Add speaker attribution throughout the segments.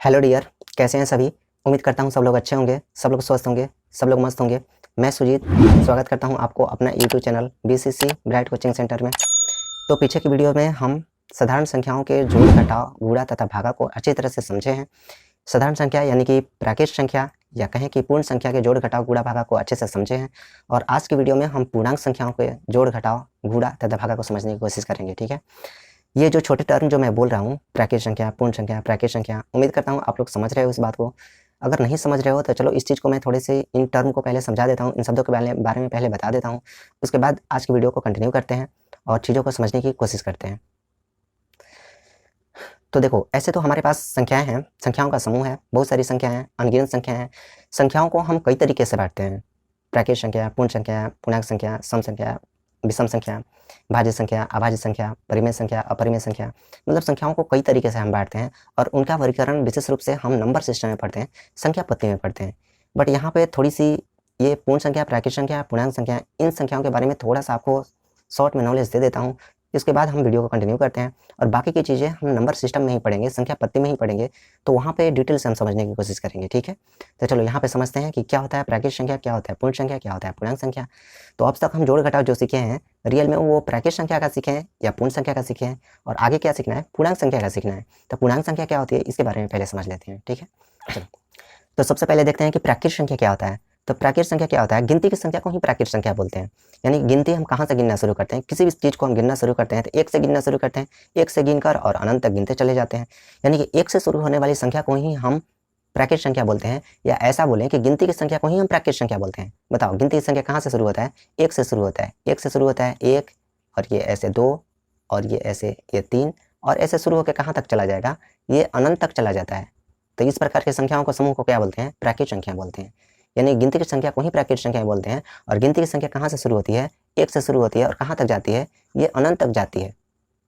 Speaker 1: Hello dear, कैसे हैं सभी। उम्मीद करता हूँ सब लोग अच्छे होंगे, सब लोग स्वस्थ होंगे, सब लोग मस्त होंगे। मैं सुजीत स्वागत करता हूँ आपको अपना YouTube channel BCC bright coaching centre में। तो पीछे की वीडियो में हम साधारण संख्याओं के जोड़ घटाव गुणा तथा भागा को अच्छी तरह से समझे हैं। साधारण संख्या यानी कि प्राकृत संख्या या कहें कि पूर्ण संख्या के जोड़ घटाव गुणा भागा को अच्छे से समझे हैं। और आज की वीडियो में हम पूर्णांक संख्याओं के जोड़ घटाव गुणा तथा भागा को समझने की कोशिश करेंगे। ठीक है, ये जो छोटे टर्म जो मैं बोल रहा हूँ, प्राकृत संख्या, पूर्ण संख्या, प्राकृत संख्या, उम्मीद करता हूँ आप लोग समझ रहे हो इस बात को। अगर नहीं समझ रहे हो तो चलो इस चीज़ को मैं थोड़े से इन टर्म को पहले समझा देता हूँ, इन शब्दों के बारे में पहले बता देता हूँ। उसके बाद आज की वीडियो को कंटिन्यू करते हैं और चीज़ों को समझने की कोशिश करते हैं। तो देखो, ऐसे तो हमारे पास संख्याएं हैं, संख्याओं का समूह है, बहुत सारी संख्याएं हैं, अनगिनत संख्याएं हैं। संख्याओं को हम कई तरीके से बांटते हैं, प्राकृत संख्या, पूर्ण संख्या, पूर्णांक संख्या, सम संख्या, विषम संख्या, भाज्य संख्या, अभाज्य संख्या, परिमेय संख्या, अपरिमेय संख्या। मतलब संख्याओं को कई तरीके से हम बांटते हैं और उनका वर्गीकरण विशेष रूप से हम नंबर सिस्टम में पढ़ते हैं, संख्या पत्ती में पढ़ते हैं। बट यहाँ पे थोड़ी सी ये पूर्ण संख्या, प्राकृत संख्या, पूर्णांक संख्या, इन संख्याओं के बारे में थोड़ा सा आपको शॉर्ट में नॉलेज दे देता हूँ। इसके बाद हम वीडियो को कंटिन्यू करते हैं और बाकी की चीज़ें हम नंबर सिस्टम में ही पढ़ेंगे, संख्या पत्ती में ही पढ़ेंगे, तो वहाँ पे डिटेल से हम समझने की कोशिश करेंगे। ठीक है, तो चलो यहाँ पे समझते हैं कि क्या होता है प्राकृत संख्या, क्या होता है पूर्ण संख्या, क्या होता है पूर्णांक संख्या। तो अब तक हम जोड़ घटाव जो सीखे हैं, रियल में वो प्राकृत संख्या का सीखे हैं या पूर्ण संख्या का सीखे हैं, और आगे क्या सीखना है, पूर्णांक संख्या का सीखना है। तो पूर्णांक संख्या क्या होती है इसके बारे में पहले समझ लेते हैं। ठीक है, चलो तो सबसे पहले देखते हैं कि प्राकृत संख्या क्या होता है। तो प्राकृत संख्या क्या होता है, गिनती की संख्या को ही प्राकृत संख्या बोलते हैं। यानी गिनती हम कहाँ से गिनना शुरू करते हैं, किसी भी चीज़ को हम गिनना शुरू करते हैं तो एक से गिनना शुरू करते हैं, एक से गिनकर और अनंत तक गिनते चले जाते हैं। यानी कि एक से शुरू होने वाली संख्या को ही हम प्राकृत संख्या बोलते हैं, या ऐसा बोलें कि गिनती की संख्या को ही हम प्राकृत संख्या बोलते हैं। बताओ, गिनती की संख्या कहाँ से शुरू होता है, एक से शुरू होता है, एक से शुरू होता है एक, और ये ऐसे दो, और ये ऐसे ये तीन, और ऐसे शुरू होकर कहाँ तक चला जाएगा, ये अनंत तक चला जाता है। तो इस प्रकार की संख्याओं को समूह को क्या बोलते हैं, प्राकृत संख्या बोलते हैं। यानी गिनती की संख्या को ही प्राकृत संख्या बोलते हैं। और गिनती की संख्या कहाँ से शुरू होती है, एक से शुरू होती है, और कहाँ तक जाती है, ये अनंत तक जाती है।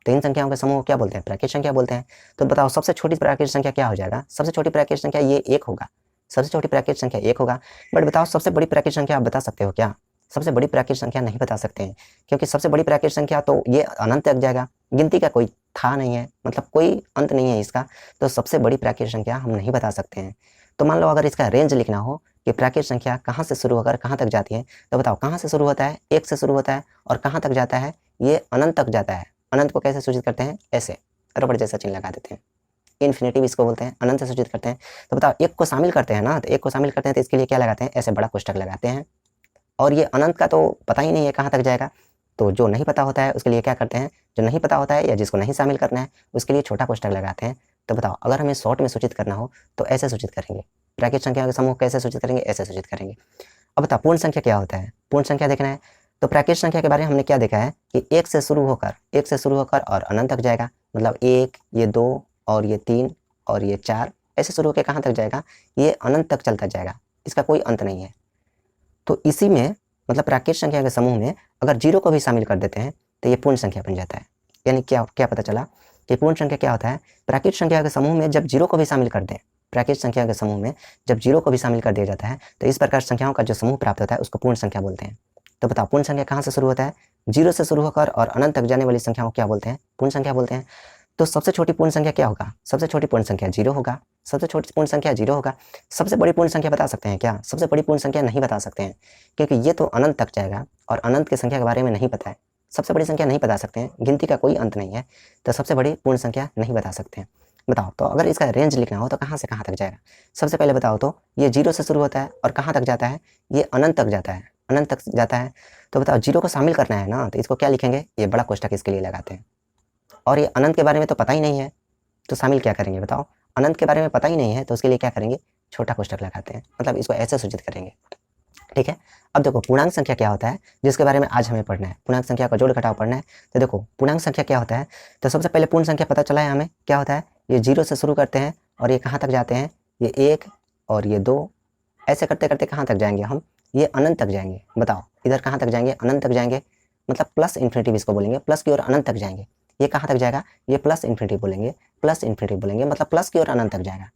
Speaker 1: तो इन संख्याओं के समूह को क्या बोलते हैं, प्राकृत संख्या बोलते हैं। तो बताओ सबसे छोटी प्राकृत संख्या क्या हो जाएगा, सबसे छोटी प्राकृत संख्या ये एक होगा, सबसे छोटी प्राकृत संख्या एक होगा। बट बताओ सबसे बड़ी प्राकृत संख्या आप बता सकते हो क्या, सबसे बड़ी प्राकृत संख्या नहीं बता सकते हैं, क्योंकि सबसे बड़ी प्राकृत संख्या तो ये अनंत तक जाएगा, गिनती का कोई था नहीं है, मतलब कोई अंत नहीं है इसका। तो सबसे बड़ी प्राकृत संख्या हम नहीं बता सकते हैं। तो मान लो अगर इसका रेंज लिखना हो कि प्राकृत संख्या कहाँ से शुरू होकर कहाँ तक जाती है, तो बताओ कहाँ से शुरू होता है, एक से शुरू होता है, और कहाँ तक जाता है, ये अनंत तक जाता है। अनंत को कैसे सूचित करते हैं, ऐसे रबड़ जैसा चिन्ह लगा देते हैं, इन्फिनिटिव इसको बोलते हैं, अनंत से सूचित करते हैं। तो बताओ एक को शामिल करते हैं ना, तो एक को शामिल करते हैं तो इसके लिए क्या लगाते हैं, ऐसे बड़ा कोष्टक लगाते हैं। और ये अनंत का तो पता ही नहीं है कहाँ तक जाएगा, तो जो नहीं पता होता है उसके लिए क्या करते हैं, जो नहीं पता होता है या जिसको नहीं शामिल करना है उसके लिए छोटा कोष्टक लगाते हैं। तो बताओ अगर हमें शॉर्ट में सूचित करना हो तो ऐसे सूचित करेंगे, प्राकृत संख्या के समूह कैसे सूचित करेंगे, ऐसे सूचित करेंगे। अब बताओ पूर्ण संख्या क्या होता है, पूर्ण संख्या देखना है तो प्राकृत संख्या के बारे में हमने क्या देखा है कि एक से शुरू होकर और अनंत तक जाएगा। मतलब एक, ये दो, और ये तीन, और ये चार, ऐसे शुरू होकर कहाँ तक जाएगा, ये अनंत तक चलता जाएगा, इसका कोई अंत नहीं है। तो इसी में मतलब प्राकृत संख्या के समूह में अगर जीरो को भी शामिल कर देते हैं तो ये पूर्ण संख्या बन जाता है। यानी क्या क्या पता चला कि पूर्ण संख्या क्या होता है, प्राकृत संख्या के समूह में जब जीरो को भी शामिल कर दें, प्राकृत संख्या के समूह में जब जीरो को भी शामिल कर दिया जाता है तो इस प्रकार संख्याओं का जो समूह प्राप्त होता है उसको पूर्ण संख्या बोलते हैं। तो बताओ पूर्ण संख्या कहाँ से शुरू होता है, जीरो से शुरू होकर और अनंत तक जाने वाली संख्याओं को क्या बोलते हैं, पूर्ण संख्या बोलते हैं। तो सबसे छोटी पूर्ण संख्या क्या होगा, सबसे छोटी पूर्ण संख्या जीरो होगा, सबसे छोटी पूर्ण संख्या जीरो होगा। सबसे बड़ी पूर्ण संख्या बता सकते हैं क्या, सबसे बड़ी पूर्ण संख्या नहीं बता सकते हैं, क्योंकि ये तो अनंत तक जाएगा और अनंत की संख्या के बारे में नहीं पता है। सबसे बड़ी संख्या नहीं बता सकते हैं, गिनती का कोई अंत नहीं है, तो सबसे बड़ी पूर्ण संख्या नहीं बता सकते हैं। बताओ तो अगर इसका रेंज लिखना हो तो कहाँ से कहाँ तक जाएगा। सबसे पहले बताओ तो ये जीरो से शुरू होता है और कहाँ तक जाता है, ये अनंत तक जाता है, अनंत तक जाता है। तो बताओ जीरो को शामिल करना है ना, तो इसको क्या लिखेंगे, ये बड़ा कोष्टक इसके लिए लगाते हैं। और ये अनंत के बारे में तो पता ही नहीं है तो शामिल क्या करेंगे, बताओ अनंत के बारे में पता ही नहीं है तो उसके लिए क्या करेंगे, छोटा कोष्टक लगाते हैं, मतलब इसको ऐसे सूचित करेंगे। ठीक है, अब देखो पूर्णांक संख्या क्या होता है जिसके बारे में आज हमें पढ़ना है, पूर्णांक संख्या का जोड़ घटाव पढ़ना है। तो देखो पूर्णांक संख्या क्या होता है, तो सबसे पहले पूर्ण संख्या पता चला है हमें क्या होता है, ये जीरो से शुरू करते हैं और ये कहाँ तक जाते हैं, ये एक और ये दो, ऐसे करते करते कहाँ तक जाएंगे हम, ये अनंत तक जाएंगे। बताओ इधर कहाँ तक जाएंगे, अनंत तक जाएंगे, मतलब प्लस इन्फिनिटिव इसको बोलेंगे, प्लस की ओर अनंत तक जाएंगे। ये कहाँ तक जाएगा, ये प्लस इन्फिनिटिव बोलेंगे, प्लस इन्फिनिटिव बोलेंगे, मतलब प्लस की ओर अनंत तक जाएगा।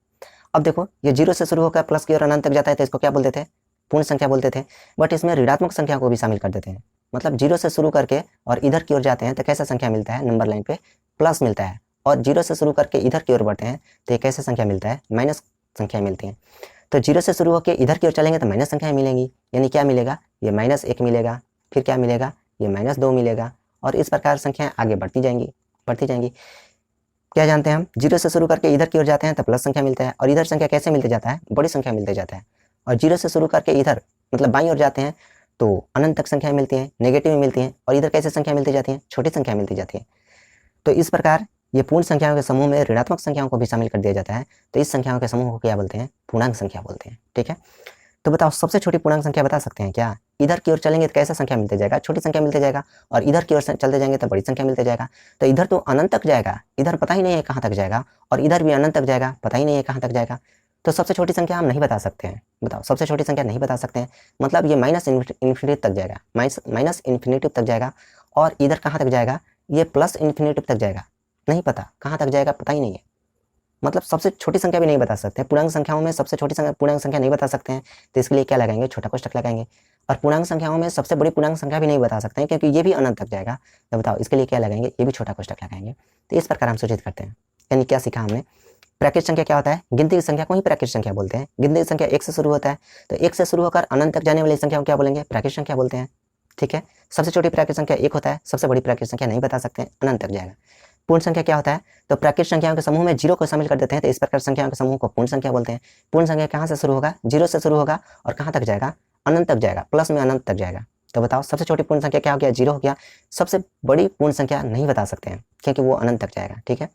Speaker 1: अब देखो ये जीरो से शुरू होकर प्लस की ओर अनंत तक जाता है तो इसको क्या बोलते थे, पूर्ण संख्या बोलते थे। बट इसमें ऋणात्मक संख्या को भी शामिल कर देते हैं, मतलब जीरो से शुरू करके और इधर की ओर जाते हैं तो कैसा संख्या मिलता है, नंबर लाइन पे प्लस मिलता है, और 0 से शुरू करके इधर की ओर बढ़ते हैं तो ये कैसे संख्या मिलता है, माइनस संख्या मिलती है। तो 0 से शुरू होकर इधर की ओर चलेंगे तो माइनस संख्याएं मिलेंगी, यानी क्या मिलेगा, ये -1 मिलेगा, फिर क्या मिलेगा, ये -2 मिलेगा, और इस प्रकार संख्याएं आगे बढ़ती जाएंगी। क्या जानते हैं हम, 0 से शुरू करके इधर की ओर जाते हैं तो प्लस संख्या मिलता है, और इधर संख्या कैसे मिलते जाता है, बड़ी संख्या मिलते जाता है। और 0 से शुरू करके इधर मतलब बाईं ओर जाते हैं तो अनंत तक संख्याएं मिलती हैं, नेगेटिव में मिलती हैं, और इधर कैसे संख्या मिलती जाती है, छोटी संख्या मिलती जाती है। तो इस प्रकार ये पूर्ण संख्याओं के समूह में ऋणात्मक संख्याओं को भी शामिल कर दिया जाता है, तो इस संख्याओं के समूह को क्या बोलते हैं, पूर्णांक संख्या बोलते हैं। ठीक है, तो बताओ सबसे छोटी पूर्णांक संख्या बता सकते हैं क्या, इधर की ओर चलेंगे तो कैसा संख्या मिलते जाएगा, छोटी संख्या मिलते जाएगा, और इधर की ओर चलते जाएंगे तो बड़ी संख्या मिलते जाएगा। तो इधर तो अनंत तक जाएगा, इधर पता ही नहीं है कहाँ तक जाएगा, और इधर भी अनंत तक जाएगा, पता ही नहीं है कहाँ तक जाएगा। तो सबसे छोटी संख्या हम नहीं बता सकते हैं, बताओ सबसे छोटी संख्या नहीं बता सकते हैं, मतलब ये माइनस इन्फिनिटी तक जाएगा, माइनस इन्फिनिटी तक जाएगा, और इधर कहाँ तक जाएगा, ये प्लस इन्फिनिटी तक जाएगा, नहीं पता कहाँ तक जाएगा, पता ही नहीं है। मतलब सबसे छोटी संख्या भी नहीं बता सकते, पूर्णांक संख्याओं में सबसे छोटी पूर्णांक संख्या नहीं बता सकते हैं, तो इसके लिए क्या लगाएंगे, छोटा कोष्ठक लगाएंगे। और पूर्णांक संख्याओं में सबसे बड़ी पूर्णांक संख्या भी नहीं बता सकते हैं क्योंकि ये भी अनंत तक जाएगा, तो बताओ इसके लिए क्या लगाएंगे, ये भी छोटा कोष्ठक लगाएंगे। तो इस प्रकार हम सूचित करते हैं। यानी क्या सीखा हमने, प्राकृत संख्या क्या होता है, गिनती की संख्या को ही प्राकृत संख्या बोलते हैं। गिनती की संख्या 1 से शुरू होता है, तो 1 से शुरू होकर अनंत तक जाने वाली संख्या को क्या बोलेंगे, प्राकृत संख्या बोलते हैं। ठीक है, सबसे छोटी प्राकृत संख्या 1 होता है, सबसे बड़ी प्राकृत संख्या नहीं बता सकते हैं, अनंत तक जाएगा। पूर्ण संख्या क्या होता है, तो प्राकृत संख्याओं के समूह में 0 को शामिल कर देते हैं, तो इस प्रकार संख्याओं के समूह को पूर्ण संख्या बोलते हैं। पूर्ण संख्या कहाँ से शुरू होगा, 0 से शुरू होगा, और कहाँ तक जाएगा, अनंत तक जाएगा, प्लस में अनंत तक जाएगा। तो बताओ सबसे छोटी पूर्ण संख्या क्या हो गया, 0 हो गया। सबसे बड़ी पूर्ण संख्या नहीं बता सकते हैं क्योंकि वो अनंत तक जाएगा। ठीक है,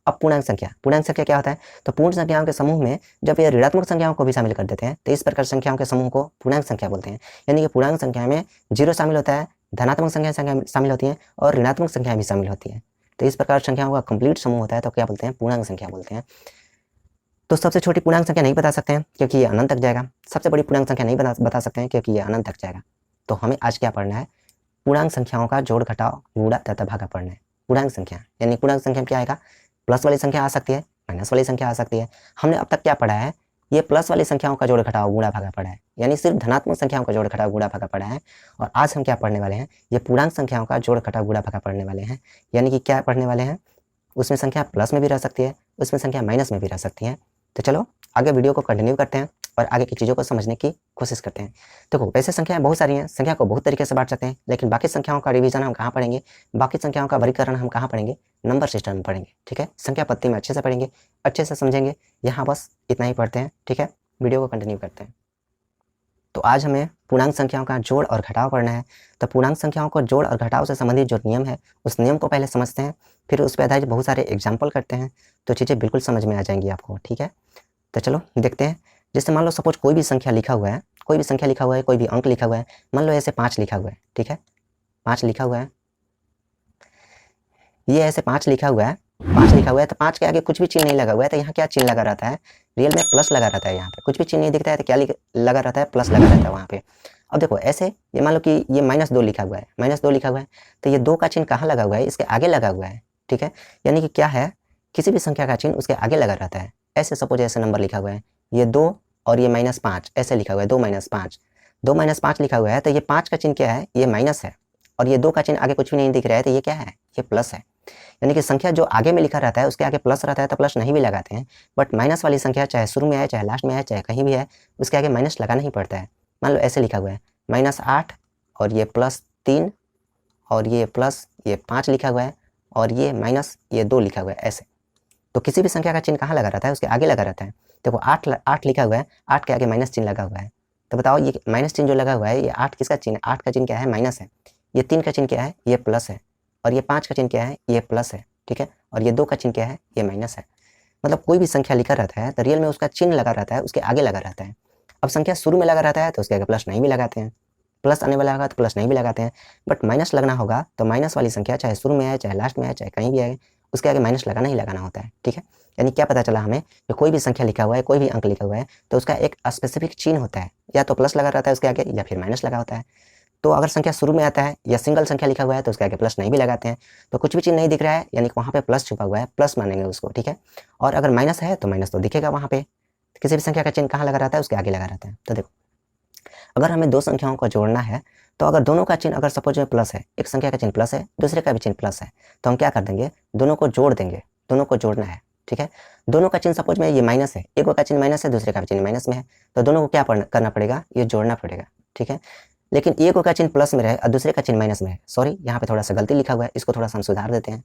Speaker 1: अब पूर्णांक संख्या क्या होता है, तो पूर्ण संख्याओं के समूह में जब ये ऋणात्मक संख्याओं को भी शामिल कर देते हैं, तो इस प्रकार संख्याओं के समूह को पूर्णांक संख्या बोलते हैं। यानी कि पूर्णांक संख्या में 0 शामिल होता है, धनात्मक संख्या शामिल होती है, और ऋणात्मक संख्या भी शामिल होती है। तो इस प्रकार संख्याओं का कंप्लीट समूह होता है, तो क्या बोलते हैं, पूर्णांक संख्या बोलते हैं। तो सबसे छोटी पूर्णांक संख्या नहीं बता सकते हैं क्योंकि ये अनंत तक जाएगा, सबसे बड़ी पूर्णांक संख्या नहीं बता सकते हैं क्योंकि ये अनंत तक जाएगा। तो हमें आज क्या पढ़ना है, पूर्णांक संख्याओं का जोड़ घटाव गुणा तथा भागा पढ़ना है। पूर्णांक संख्या यानी पूर्णांक संख्या में क्या आएगा, प्लस वाली संख्या आ सकती है, माइनस वाली संख्या आ सकती है। हमने अब तक क्या पढ़ा है, ये प्लस वाली संख्याओं का जोड़ घटाव गुणा भागा पढ़ा है, यानी सिर्फ धनात्मक संख्याओं का जोड़ घटाव गुणा भागा पढ़ा है। और आज हम क्या पढ़ने वाले हैं, ये पूर्णांक संख्याओं का जोड़ घटाव गुणा भागा पढ़ने वाले हैं। यानी कि क्या पढ़ने वाले हैं, उसमें संख्या प्लस में भी रह सकती है, उसमें संख्या माइनस में भी रह सकती है। तो चलो आगे वीडियो को कंटिन्यू करते हैं और आगे की चीज़ों को समझने की कोशिश करते हैं। देखो वैसे संख्याएं बहुत सारी हैं, संख्या को बहुत तरीके से बांट सकते हैं, लेकिन बाकी संख्याओं का रिवीजन हम कहाँ पढ़ेंगे, बाकी संख्याओं का वर्गीकरण हम कहाँ पढ़ेंगे, नंबर सिस्टम में पढ़ेंगे। ठीक है, संख्या पत्ती में अच्छे से पढ़ेंगे, अच्छे से समझेंगे। यहाँ बस इतना ही पढ़ते हैं। ठीक है, वीडियो को कंटिन्यू करते हैं। तो आज हमें पूर्णांक संख्याओं का जोड़ और घटाव पढ़ना है। तो पूर्णांक संख्याओं को जोड़ और घटाव से संबंधित जो नियम है, उस नियम को पहले समझते हैं, फिर उस पर आधारित बहुत सारे एग्जाम्पल करते हैं, तो चीज़ें बिल्कुल समझ में आ जाएंगी आपको। ठीक है, तो चलो देखते हैं। जैसे मान लो सपोज कोई भी संख्या लिखा हुआ है, कोई भी संख्या लिखा हुआ है, कोई भी अंक लिखा हुआ है। मान लो ऐसे 5 लिखा हुआ है। ठीक है, 5 लिखा हुआ है, ये ऐसे 5 लिखा हुआ है, 5 लिखा हुआ है, तो 5 के आगे कुछ भी चिन्ह नहीं लगा हुआ है, तो यहाँ क्या चिन्ह लगा रहता है, रियल में प्लस लगा रहता है। यहाँ पे कुछ भी चिन्ह नहीं दिखता है तो क्या लगा रहता है, प्लस लगा रहता है वहाँ पे। अब देखो ऐसे ये मान लो कि ये -2 लिखा हुआ है, -2 लिखा हुआ है, तो ये 2 का चिन्ह कहाँ लगा हुआ है, इसके आगे लगा हुआ है। ठीक है, यानी कि क्या है, किसी भी संख्या का चिन्ह उसके आगे लगा रहता है। ऐसे सपोज ऐसे नंबर लिखा हुआ है, ये 2 और ये -5 ऐसे लिखा हुआ है, 2 - 5 लिखा हुआ है, तो ये 5 का चिन्ह क्या है, ये माइनस है, और ये 2 का चिन्ह आगे कुछ भी नहीं दिख रहा है, तो ये क्या है, ये प्लस है। यानी कि संख्या जो आगे में लिखा रहता है उसके आगे प्लस रहता है तो प्लस नहीं भी लगाते हैं, बट माइनस वाली संख्या चाहे शुरू में आए, चाहे लास्ट में आए, चाहे कहीं भी है, उसके आगे माइनस लगाना ही पड़ता है। मान लो ऐसे लिखा हुआ है -8 और ये +3 और ये प्लस ये 5 लिखा हुआ है, और ये माइनस ये 2 लिखा हुआ है ऐसे। तो किसी भी संख्या का चिन्ह कहाँ लगा रहता है, उसके आगे लगा रहता है। देखो 8 लिखा हुआ है, 8 के आगे माइनस चिन्ह लगा हुआ है, तो बताओ ये माइनस चिन्ह जो लगा हुआ है, ये 8 किसका चिन्ह, 8 का चिन्ह क्या है, माइनस है। ये 3 का चिन्ह क्या है, ये प्लस है, और ये 5 का चिन्ह क्या है, ये प्लस है। ठीक है, और ये 2 का चिन्ह क्या है, ये माइनस है। मतलब कोई भी संख्या लिखा रहता है तो रियल में उसका चिन्ह लगा रहता है, उसके आगे लगा रहता है। अब संख्या शुरू में लगा रहता है तो उसके आगे प्लस नहीं भी लगाते हैं, प्लस आने वाला होगा तो प्लस नहीं भी लगाते हैं, बट माइनस लगना होगा तो माइनस वाली संख्या चाहे शुरू में आए, चाहे लास्ट में आए, चाहे कहीं भी आए, उसके आगे माइनस लगाना ही लगाना होता है। ठीक है, यानी क्या पता चला हमें कि कोई भी संख्या लिखा हुआ है, कोई भी अंक लिखा हुआ है, तो उसका एक स्पेसिफिक चिन्ह होता है, या तो प्लस लगा रहता है उसके आगे या फिर माइनस लगा होता है। तो अगर संख्या शुरू में आता है या सिंगल संख्या लिखा हुआ है तो उसके आगे प्लस नहीं भी लगाते हैं, तो कुछ भी चिन्ह नहीं दिख रहा है यानी कि वहाँ पे प्लस छुपा हुआ है, प्लस मानेंगे उसको। ठीक है, और अगर माइनस है तो माइनस तो दिखेगा वहाँ पे। किसी भी संख्या का चिन्ह कहाँ लगा रहता है, उसके आगे लगा रहता है। तो देखो अगर हमें 2 संख्याओं को जोड़ना है, तो अगर दोनों का चिन्ह अगर सपोज में प्लस है, एक संख्या का चिन्ह प्लस है, दूसरे का भी चिन्ह प्लस है, तो हम क्या कर देंगे, दोनों को जोड़ देंगे। दोनों को जोड़ना है, ठीक है। दोनों का चिन्ह सपोज में ये माइनस है, एक का चिन्ह माइनस है, दूसरे का चिन्ह माइनस में है, तो दोनों को क्या करना पड़ेगा, ये जोड़ना पड़ेगा, ठीक है। लेकिन एक का चिन्ह प्लस में रहे और दूसरे का चिन्ह माइनस में है, सॉरी यहाँ पे थोड़ा सा गलती लिखा हुआ है, इसको थोड़ा सा हम सुधार देते हैं।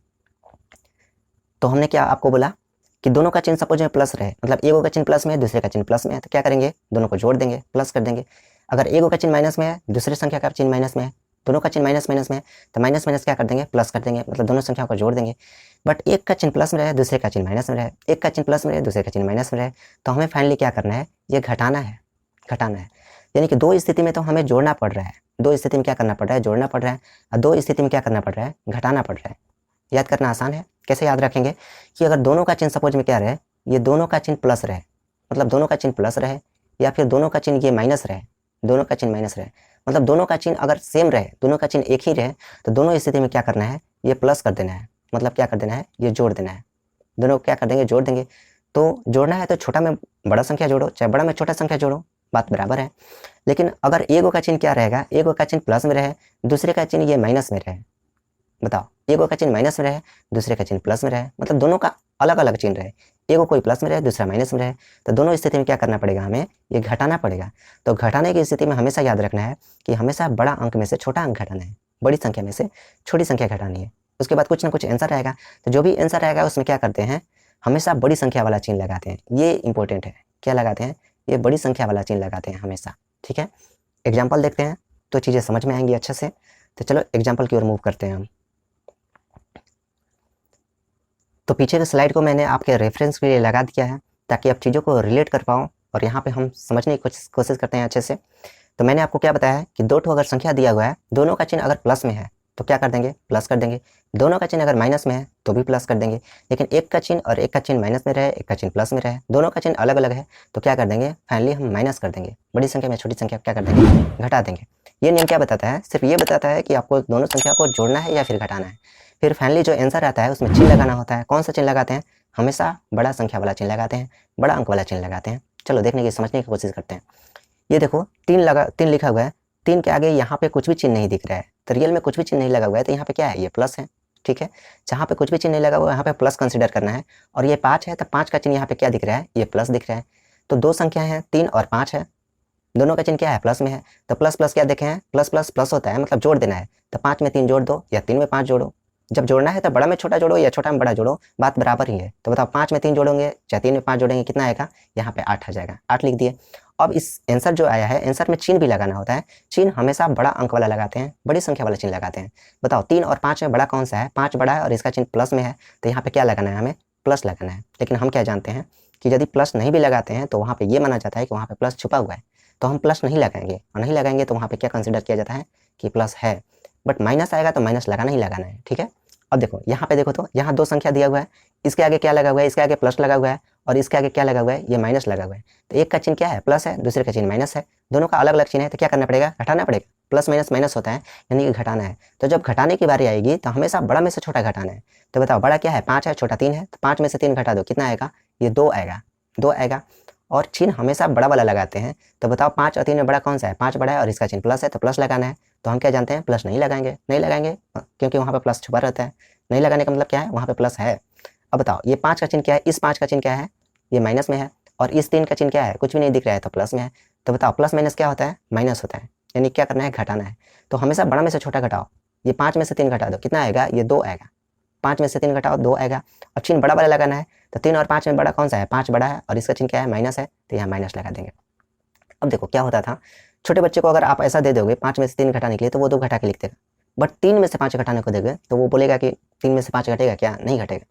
Speaker 1: तो हमने क्या आपको बोला कि दोनों का चिन्ह सपोज में प्लस रहे, मतलब एक का चिन्ह प्लस में है, दूसरे का चिन्ह प्लस में है, तो क्या करेंगे, दोनों को जोड़ देंगे, प्लस कर देंगे। अगर एक का चिन्ह माइनस में है, दूसरी संख्या का चिन्ह माइनस में है, दोनों का चिन्ह माइनस माइनस में है, तो माइनस माइनस क्या कर देंगे, प्लस कर देंगे, मतलब दोनों संख्याओं को जोड़ देंगे। बट एक का चिन्ह प्लस में रहे, दूसरे का चिन्ह माइनस में रहे, एक का चिन्ह प्लस में रहे, दूसरे का चिन्ह माइनस में रहे, तो हमें फाइनली क्या करना है, ये घटाना है, घटाना है। यानी कि दो स्थिति में तो हमें जोड़ना पड़ रहा है, दो स्थिति में क्या करना पड़ रहा है, जोड़ना पड़ रहा है, और दो स्थिति में क्या करना पड़ रहा है, घटाना पड़ रहा है। याद करना आसान है, कैसे याद रखेंगे कि अगर दोनों का चिन्ह सपोज में क्या रहे, ये दोनों का चिन्ह प्लस रहे, मतलब दोनों का चिन्ह प्लस रहे, या फिर दोनों का चिन्ह ये माइनस रहे, दोनों का चिन्ह माइनस रहे, मतलब दोनों का चिन्ह अगर सेम रहे, दोनों का चिन्ह एक ही रहे, तो दोनों स्थिति में क्या करना है, ये प्लस कर देना है, मतलब क्या कर देना है, ये जोड़ देना है। दोनों को क्या कर देंगे, जोड़ देंगे। तो जोड़ना है तो छोटा में बड़ा संख्या जोड़ो, चाहे बड़ा में छोटा संख्या जोड़ो, बात बराबर है। लेकिन अगर एक का चिन्ह क्या रहेगा, एक का चिन्ह प्लस में रहे, दूसरे का चिन्ह ये माइनस में रहे, बताओ, एक का चिन्ह माइनस में रहे, दूसरे का चिन्ह प्लस में रहे, मतलब दोनों का अलग अलग चिन्ह रहे, एक कोई प्लस में रहे, दूसरा माइनस में रहे, तो दोनों स्थिति में क्या करना पड़ेगा, हमें ये घटाना पड़ेगा। तो घटाने की स्थिति में हमेशा याद रखना है कि हमेशा बड़ा अंक में से छोटा अंक घटाना है, बड़ी संख्या में से छोटी संख्या घटानी है। उसके बाद कुछ ना कुछ आंसर रहेगा, तो जो भी आंसर रहेगा उसमें क्या करते हैं, हमेशा बड़ी संख्या वाला चिन्ह लगाते हैं। ये इंपॉर्टेंट है, क्या लगाते हैं, ये बड़ी संख्या वाला चिन्ह लगाते हैं हमेशा, ठीक है। एग्जाम्पल देखते हैं तो चीज़ें समझ में आएंगी अच्छे से। तो चलो एग्जाम्पल की ओर मूव करते हैं हम। तो पीछे के स्लाइड को मैंने आपके रेफरेंस के लिए लगा दिया है ताकि आप चीज़ों को रिलेट कर पाओ, और यहाँ पे हम समझने की कोशिश करते हैं अच्छे से। तो मैंने आपको क्या बताया है कि दो ठो अगर संख्या दिया हुआ है, दोनों का चिन्ह अगर प्लस में है तो क्या कर देंगे, प्लस कर देंगे। दोनों का चिन्ह अगर माइनस में है तो भी प्लस कर देंगे। लेकिन एक का चिन्ह और एक का चिन्ह माइनस में रहे, एक का चिन्ह प्लस में रहे, दोनों का चिन्ह अलग अलग है, तो क्या कर देंगे, फाइनली हम माइनस कर देंगे। बड़ी संख्या में छोटी संख्या क्या कर देंगे, घटा देंगे। ये नियम क्या बताता है, सिर्फ ये बताता है कि आपको दोनों संख्या को जोड़ना है या फिर घटाना है। फिर फाइनली जो आंसर आता है उसमें चिन्ह लगाना होता है। कौन सा चिन्ह लगाते हैं, हमेशा बड़ा संख्या वाला चिन्ह लगाते हैं, बड़ा अंक वाला चिन्ह लगाते हैं। चलो देखने की समझने की कोशिश करते हैं। ये देखो तीन लिखा हुआ है, तीन के आगे यहाँ पे कुछ भी चिन्ह नहीं दिख रहा है, तो रियल में कुछ भी चिन्ह नहीं लगा हुआ है, तो यहाँ पे क्या है, ये प्लस है, ठीक है। जहाँ पे कुछ भी चिन्ह नहीं लगा हुआ है यहाँ पे प्लस कंसीडर करना है। और ये 5 है, तो 5 का चिन्ह यहाँ पे क्या दिख रहा है, ये प्लस दिख रहा है। तो दो संख्या है 3 और 5 है, दोनों का चिन्ह क्या है, प्लस में है, तो प्लस प्लस क्या देखे हैं, प्लस प्लस प्लस होता है, मतलब जोड़ देना है। तो 5 में 3 जोड़ दो या 3 में 5 जोड़ो। जब जोड़ना है तो बड़ा में छोटा जोड़ो या छोटा में बड़ा जोड़ो, बात बराबर ही है। तो बताओ 5 में 3 जोड़ोगे चाहे 3 में 5 जोड़ेंगे, कितना आएगा, यहाँ पे 8 आ जाएगा, 8 लिख दिए। अब इस आंसर जो आया है, आंसर में चिन्ह भी लगाना होता है। चिन्ह हमेशा बड़ा अंक वाला लगाते हैं, बड़ी संख्या वाला चिन्ह लगाते हैं। बताओ 3 और 5 में बड़ा कौन सा है, 5 बड़ा है और इसका चिन्ह प्लस में है, तो यहाँ पे क्या लगाना है, हमें प्लस लगाना है। लेकिन हम क्या जानते हैं कि यदि प्लस नहीं भी लगाते हैं तो वहाँ पे ये माना जाता है कि वहाँ पे प्लस छुपा हुआ है, तो हम प्लस नहीं लगाएंगे। और नहीं लगाएंगे तो वहाँ पे क्या कंसिडर किया जाता है कि प्लस है। बट माइनस आएगा तो माइनस लगाना ही लगाना है, ठीक है। अब देखो यहाँ पे देखो, तो यहाँ दो संख्या दिया हुआ है, इसके आगे क्या लगा हुआ है, इसके आगे प्लस लगा हुआ है, और इसके आगे क्या लगा हुआ है, ये माइनस लगा हुआ है। तो एक का चिन्ह क्या है, प्लस है, दूसरे का चिन्ह माइनस है, दोनों का अलग अलग चिन्ह है, तो क्या करना पड़ेगा, घटाना पड़ेगा। प्लस माइनस माइनस होता है, यानी कि घटाना है। तो जब घटाने की बारी आएगी तो हमेशा बड़ा में से छोटा घटाना है। तो बताओ बड़ा क्या है, 5 है, छोटा 3 है, तो 5 में से 3 घटा दो, कितना आएगा, ये 2 आएगा, 2 आएगा। और चिन्ह हमेशा बड़ा वाला लगाते हैं। तो बताओ 5 और 3 में बड़ा कौन सा है, 5 बड़ा है और इसका चिन्ह प्लस है, तो प्लस लगाना है। तो हम क्या जानते हैं, प्लस नहीं लगाएंगे, नहीं लगाएंगे क्योंकि वहाँ पे प्लस छुपा रहता है। नहीं लगाने का मतलब क्या है, वहाँ पे प्लस है। अब बताओ ये 5 का चिन्ह क्या है, इस 5 का चिन्ह क्या है, ये माइनस में है, और इस 3 का चिन्ह क्या है, कुछ भी नहीं दिख रहा है, तो प्लस में है। तो बताओ प्लस माइनस क्या होता है, माइनस होता है, यानी क्या करना है, घटाना है। तो हमेशा बड़ा में से छोटा घटाओ। ये 5 में से 3 घटा दो, कितना आएगा, ये 2 आएगा। 5 में से 3 घटाओ, 2 आएगा। और चिन्ह बड़ा वाला लगाना है, तो 3 और 5 में बड़ा कौन सा है, 5 बड़ा है और इसका चिन्ह क्या है, माइनस है, तो यहाँ माइनस लगा देंगे। अब देखो क्या होता था, छोटे बच्चे को अगर आप ऐसा दे दोगे 5 में से 3 घटाने के लिए, तो वो 2 घटा के लिख देगा। बट 3 में से 5 घटाने को देगे तो वो बोलेगा कि 3 में से 5 घटेगा क्या, नहीं घटेगा।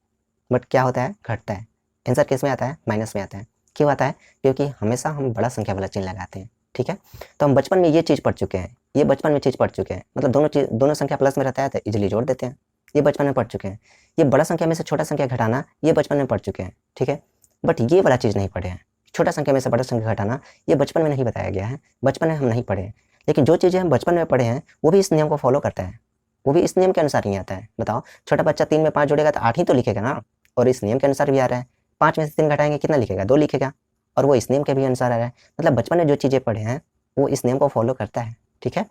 Speaker 1: बट क्या होता है, घटता है। आंसर किस में आता है, माइनस में आता है। क्यों आता है, क्योंकि हमेशा हम बड़ा संख्या वाला चिन्ह लगाते हैं, ठीक है। तो हम बचपन में ये चीज़ पढ़ चुके हैं, ये बचपन में चीज़ पढ़ चुके हैं, मतलब दोनों संख्या प्लस में रहता है तो इजीली जोड़ देते हैं, ये बचपन में पढ़ चुके हैं। ये बड़ा संख्या में से छोटा संख्या घटाना, ये बचपन में पढ़ चुके हैं, ठीक है। बट ये वाला चीज़ नहीं पढ़े हैं, छोटा संख्या में से बड़ा संख्या घटाना, ये बचपन में नहीं बताया गया है, बचपन में हम नहीं पढ़े हैं। लेकिन जो चीज़ें हम बचपन में पढ़े हैं वो भी इस नियम को फॉलो करता है, वो भी इस नियम के अनुसार ही आता है। बताओ छोटा बच्चा 3 में 5 जोड़ेगा तो 8 ही तो लिखेगा ना, और इस नियम के अनुसार भी आ रहा है। 5 में से 3 घटाएंगे कितना लिखेगा, 2 लिखेगा, और वो इस नियम के भी अनुसार आ रहा है। मतलब बचपन में जो चीज़ें पढ़े हैं वो इस नियम को फॉलो करता है, ठीक है।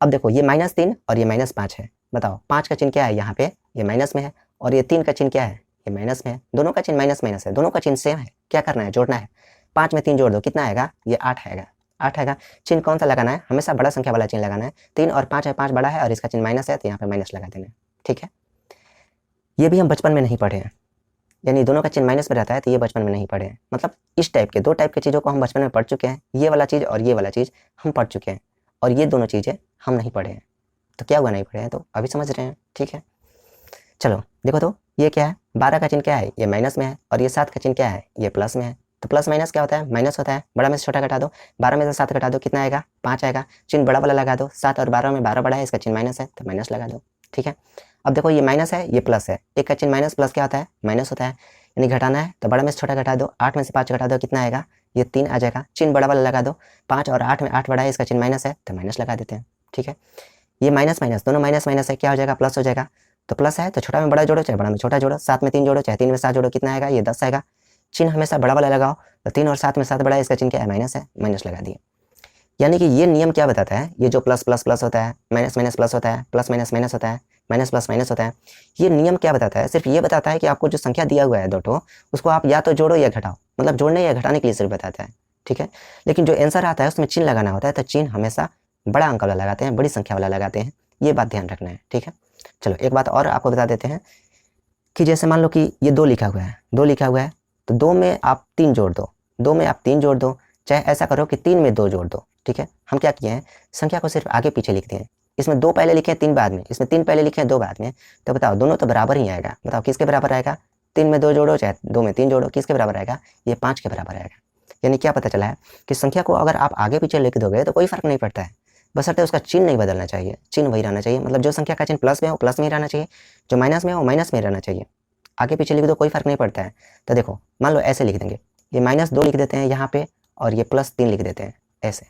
Speaker 1: अब देखो ये -3 और ये -5 है। बताओ 5 का चिन्ह क्या है यहाँ पे, ये माइनस में है, और ये 3 का चिन्ह क्या है, ये माइनस में है, दोनों का चिन्ह माइनस माइनस है, दोनों का चिन्ह सेम है, क्या करना है, जोड़ना है। 5 में 3 जोड़ दो, कितना आएगा, ये 8 आएगा, 8 आएगा। चिन्ह कौन सा लगाना है, हमेशा बड़ा संख्या वाला चिन्ह लगाना है। 3 और 5 है, 5 बड़ा है और इसका चिन्ह माइनस है, तो यहाँ पे माइनस लगा देना है, ठीक है। ये भी हम बचपन में नहीं पढ़े हैं, यानी दोनों का चिन्ह माइनस में रहता है, तो ये बचपन में नहीं पढ़े हैं। मतलब इस टाइप के 2 टाइप की चीज़ों को हम बचपन में पढ़ चुके हैं, ये वाला चीज़ और ये वाला चीज़ हम पढ़ चुके हैं, और ये दोनों चीज़ें हम नहीं पढ़े हैं। तो क्या हुआ नहीं पढ़े हैं, तो अभी समझ रहे हैं, ठीक है। चलो देखो तो ये क्या है, 12 का चिन्ह क्या है, ये माइनस में है, और ये 7 का चिन्ह क्या है, ये प्लस में है। तो प्लस माइनस क्या होता है, माइनस होता है। बड़ा में से छोटा घटा दो, 12 में से 7 घटा दो, कितना आएगा, 5 आएगा। चिन्ह बड़ा वाला लगा दो, 7 और 12 में 12 बड़ा है, इसका चिन्ह माइनस है, तो माइनस लगा दो, ठीक है। अब देखो ये माइनस है, ये प्लस है, एक का चिन्ह माइनस प्लस क्या होता है, माइनस होता है, यानी घटाना है, तो बड़ा में से छोटा घटा दो, 8 में से 5 घटा दो, कितना आएगा, ये 3 आ जाएगा। चिन्ह बड़ा वाला लगा दो, 5 और 8 में 8 बड़ा है, इसका चिन्ह माइनस है, तो माइनस लगा देते हैं, ठीक है। ये माइनस माइनस दोनों माइनस माइनस है, क्या हो जाएगा, प्लस हो जाएगा। तो प्लस है तो छोटा में बड़ा जोड़ो, चाहे बड़ा में छोटा जोड़ो। 7 में 3 जोड़ो, चाहे 3 में 7 जोड़ो, कितना आएगा, ये 10 आएगा। चिन्ह हमेशा बड़ा वाला लगाओ, तो 3 और 7 में 7 बड़ा है, इसका चिन्ह क्या है, माइनस है, माइनस लगा दिए। यानी कि ये नियम क्या बताता है, ये जो प्लस प्लस प्लस होता है, माइनस माइनस प्लस होता है, प्लस माइनस माइनस होता है, माइनस प्लस माइनस होता है, ये नियम क्या बताता है, सिर्फ ये बताता है कि आपको जो संख्या दिया हुआ है दो ठो, उसको आप या तो जोड़ो या घटाओ, मतलब जोड़ने या घटाने के लिए सिर्फ बताता है, ठीक है। लेकिन जो आंसर आता है उसमें चिन्ह लगाना होता है, तो चिन्ह हमेशा बड़ा अंक वाला लगाते हैं, बड़ी संख्या वाला लगाते हैं, ये बात ध्यान रखना है, ठीक है। चलो एक बात और आपको बता देते हैं कि जैसे मान लो कि ये 2 लिखा हुआ है, 2 लिखा हुआ है, तो 2 में आप 3 जोड़ दो, 2 में आप 3 जोड़ दो, चाहे ऐसा करो कि 3 में 2 जोड़ दो, ठीक है। हम क्या किए हैं, संख्या को सिर्फ आगे पीछे लिख दिए हैं, इसमें 2 पहले लिखे हैं 3 बाद में, इसमें 3 पहले लिखे हैं 2 बाद में, तो बताओ दोनों तो बराबर ही आएगा। बताओ किसके बराबर आएगा, 3 में 2 जोड़ो चाहे 2 में 3 जोड़ो, किसके बराबर आएगा, ये 5 के बराबर आएगा। यानी क्या पता चला है कि संख्या को अगर आप आगे पीछे लिख दोगे तो कोई फर्क नहीं पड़ता है, बशर्ते उसका चिन्ह नहीं बदलना चाहिए, चिन्ह वही रहना चाहिए। मतलब जो संख्या का चिन्ह प्लस में हो प्लस में ही रहना चाहिए, जो माइनस में हो माइनस में रहना चाहिए, आगे पीछे लिख दो कोई फर्क नहीं पड़ता है। तो देखो मान लो ऐसे लिख देंगे, ये -2 लिख देते हैं यहाँ पे, और ये +3 लिख देते हैं ऐसे,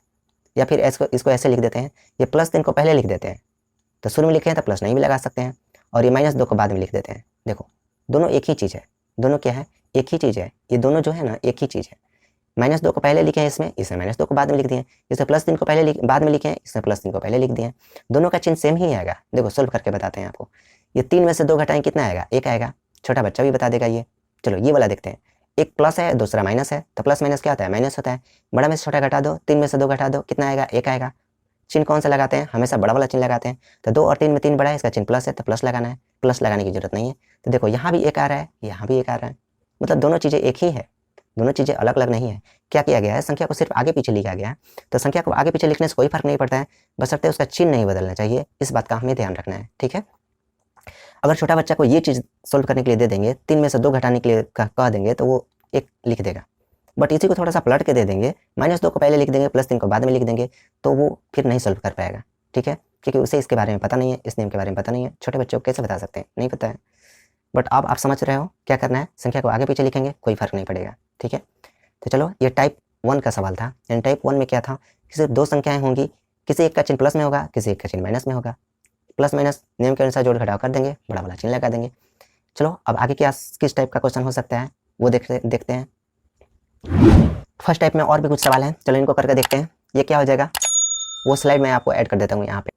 Speaker 1: या फिर इसको ऐसे लिख देते हैं, ये +3 को पहले लिख देते हैं, तो शुरू में लिखे हैं तो प्लस नहीं भी लगा सकते हैं, और ये -2 को बाद में लिख देते हैं। देखो दोनों एक ही चीज़ है, दोनों क्या है, एक ही चीज़ है, ये दोनों जो है ना एक ही चीज़ है। -2 को पहले लिखे हैं इसमें -2 को बाद में लिख दिए, इसमें +3 को पहले बाद में लिखे हैं, इसमें +3 को पहले लिख दिए। दोनों का चिन्ह सेम ही आएगा। देखो सोल्व करके बताते हैं आपको, ये 3 में से 2 घटाएं कितना आएगा, 1 आएगा, छोटा बच्चा भी बता देगा ये। चलो ये वाला देखते हैं, एक प्लस है दूसरा माइनस है, तो प्लस माइनस क्या होता है, माइनस होता है। बड़ा में से छोटा घटा दो, 3 में से 2 घटा दो, कितना आएगा, 1 आएगा। चिन्ह कौन सा लगाते हैं, हमेशा बड़ा वाला चिन्ह लगाते हैं। तो 2 और 3 में 3 बड़ा है, इसका चिन्ह प्लस है, तो प्लस लगाना है, प्लस लगाने की जरूरत नहीं है। तो देखो यहाँ भी 1 आ रहा है, यहाँ भी 1 आ रहा है, मतलब दोनों चीज़ें एक ही है, दोनों चीज़ें अलग अलग नहीं है। क्या किया गया है, संख्या को सिर्फ आगे पीछे लिखा गया है, तो संख्या को आगे पीछे लिखने से कोई फर्क नहीं पड़ता है, बशर्ते उसका चिन्ह नहीं बदलना चाहिए, इस बात का हमें ध्यान रखना है, ठीक है। अगर छोटा बच्चा को ये चीज़ सोल्व करने के लिए दे देंगे, 3 में से 2 घटाने के लिए कह देंगे, तो वो 1 लिख देगा। बट इसी को थोड़ा सा पलट के दे देंगे, -2 को पहले लिख देंगे, +3 को बाद में लिख देंगे, तो वो फिर नहीं सोल्व कर पाएगा, ठीक है, क्योंकि उसे इसके बारे में पता नहीं है, इस नियम के बारे में पता नहीं है। छोटे बच्चों को कैसे बता सकते हैं, नहीं पता है। बट अब आप समझ रहे हो क्या करना है, संख्या को आगे पीछे लिखेंगे कोई फर्क नहीं पड़ेगा, ठीक है। तो चलो ये टाइप 1 का सवाल था। यानी टाइप 1 में क्या था कि सिर्फ 2 संख्याएं होंगी, किसी एक का चिन्ह प्लस में होगा, किसी एक का चिन्ह माइनस में होगा, प्लस माइनस नियम के अनुसार जोड़ घटाव कर देंगे, बड़ा वाला चिन्ह लगा देंगे। चलो अब आगे क्या किस टाइप का क्वेश्चन हो सकता है वो देखते हैं। फर्स्ट टाइप में और भी कुछ सवाल हैं, चलो इनको करके देखते हैं। ये क्या हो जाएगा, वो स्लाइड मैं आपको ऐड कर देता हूँ यहाँ पे।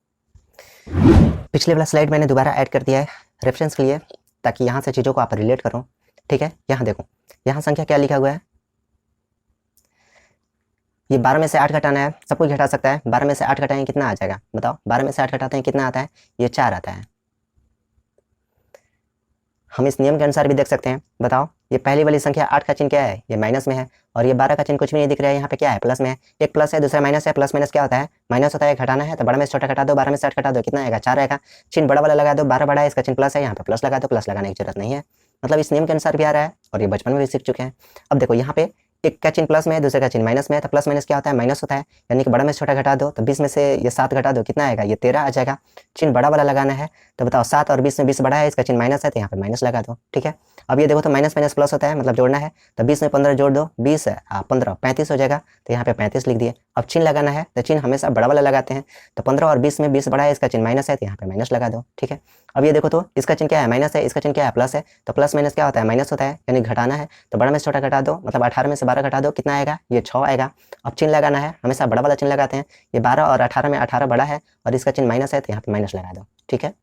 Speaker 1: पिछले वाला स्लाइड मैंने दोबारा ऐड कर दिया है रेफरेंस के लिए, ताकि यहाँ से चीज़ों को आप रिलेट करो, ठीक है। यहाँ देखो, यहाँ संख्या क्या लिखा हुआ है, ये 12 में से 8 घटाना है, सब कुछ घटा सकता है। 12 में से 8 घटाएं कितना आ जाएगा, बताओ 12 में से 8 घटाते हैं कितना आता है, ये 4 आता है। हम इस नियम के अनुसार भी देख सकते हैं, बताओ ये पहली वाली संख्या 8 का चिन्ह क्या है, ये माइनस में है, और ये 12 का चिन्ह कुछ भी नहीं दिख रहा है, यहाँ पे क्या है, प्लस में है। एक प्लस है दूसरा माइनस है, प्लस माइनस क्या होता है, माइनस होता है, घटाना है, तो बड़ा में से छोटा घटा दो, 12 में से 8 घटा दो, कितना आएगा, 4 आएगा। चिन्ह बड़ा वाला लगा दो, 12 बड़ा है, इसका चिन्ह प्लस है, यहाँ पे प्लस लगा दो, प्लस लगाने की जरूरत नहीं है, मतलब इस नियम के अनुसार भी आ रहा है, और ये बचपन में भी सीख चुके हैं। अब देखो यहाँ पे एक का चिन्ह प्लस में है, दूसरे का चिन्ह माइनस में है, तो प्लस माइनस क्या होता है, माइनस होता है, यानी कि बड़ा में से छोटा घटा दो, तो 20 में से ये 7 घटा दो, कितना आएगा, ये 13 आ जाएगा। चिन्ह बड़ा वाला लगाना है, तो बताओ 7 और 20 में 20 बड़ा है, इसका चिन्ह माइनस है, तो यहाँ पे माइनस लगा दो, ठीक है। अब ये देखो तो माइनस माइनस प्लस होता है, मतलब जोड़ना है, तो 20 में 15 जोड़ दो, 20 15 35 हो जाएगा, तो यहाँ पे 35 लिख दिए। अब चिन्ह लगाना है, तो चिन्ह हमेशा बड़ा वाला लगाते हैं, तो 15 और 20 में 20 बड़ा है, इसका चिन्ह माइनस है, तो यहाँ पे माइनस लगा दो, ठीक है। अब ये देखो तो इसका चिन्ह क्या है, माइनस है, इसका चिन्ह क्या है, प्लस है, तो प्लस माइनस क्या होता है, माइनस होता है, यानी घटाना है, तो बड़ा में से छोटा घटा दो, मतलब 18 में से 12 घटा दो, कितना आएगा, ये 6 आएगा। अब चिन्ह लगाना है, हमेशा बड़ा वाला चिन्ह लगाते हैं, ये 12 और 18 में 18 बड़ा है, और इसका चिन्ह माइनस है, तो यहाँ पे माइनस लगा दो, ठीक है।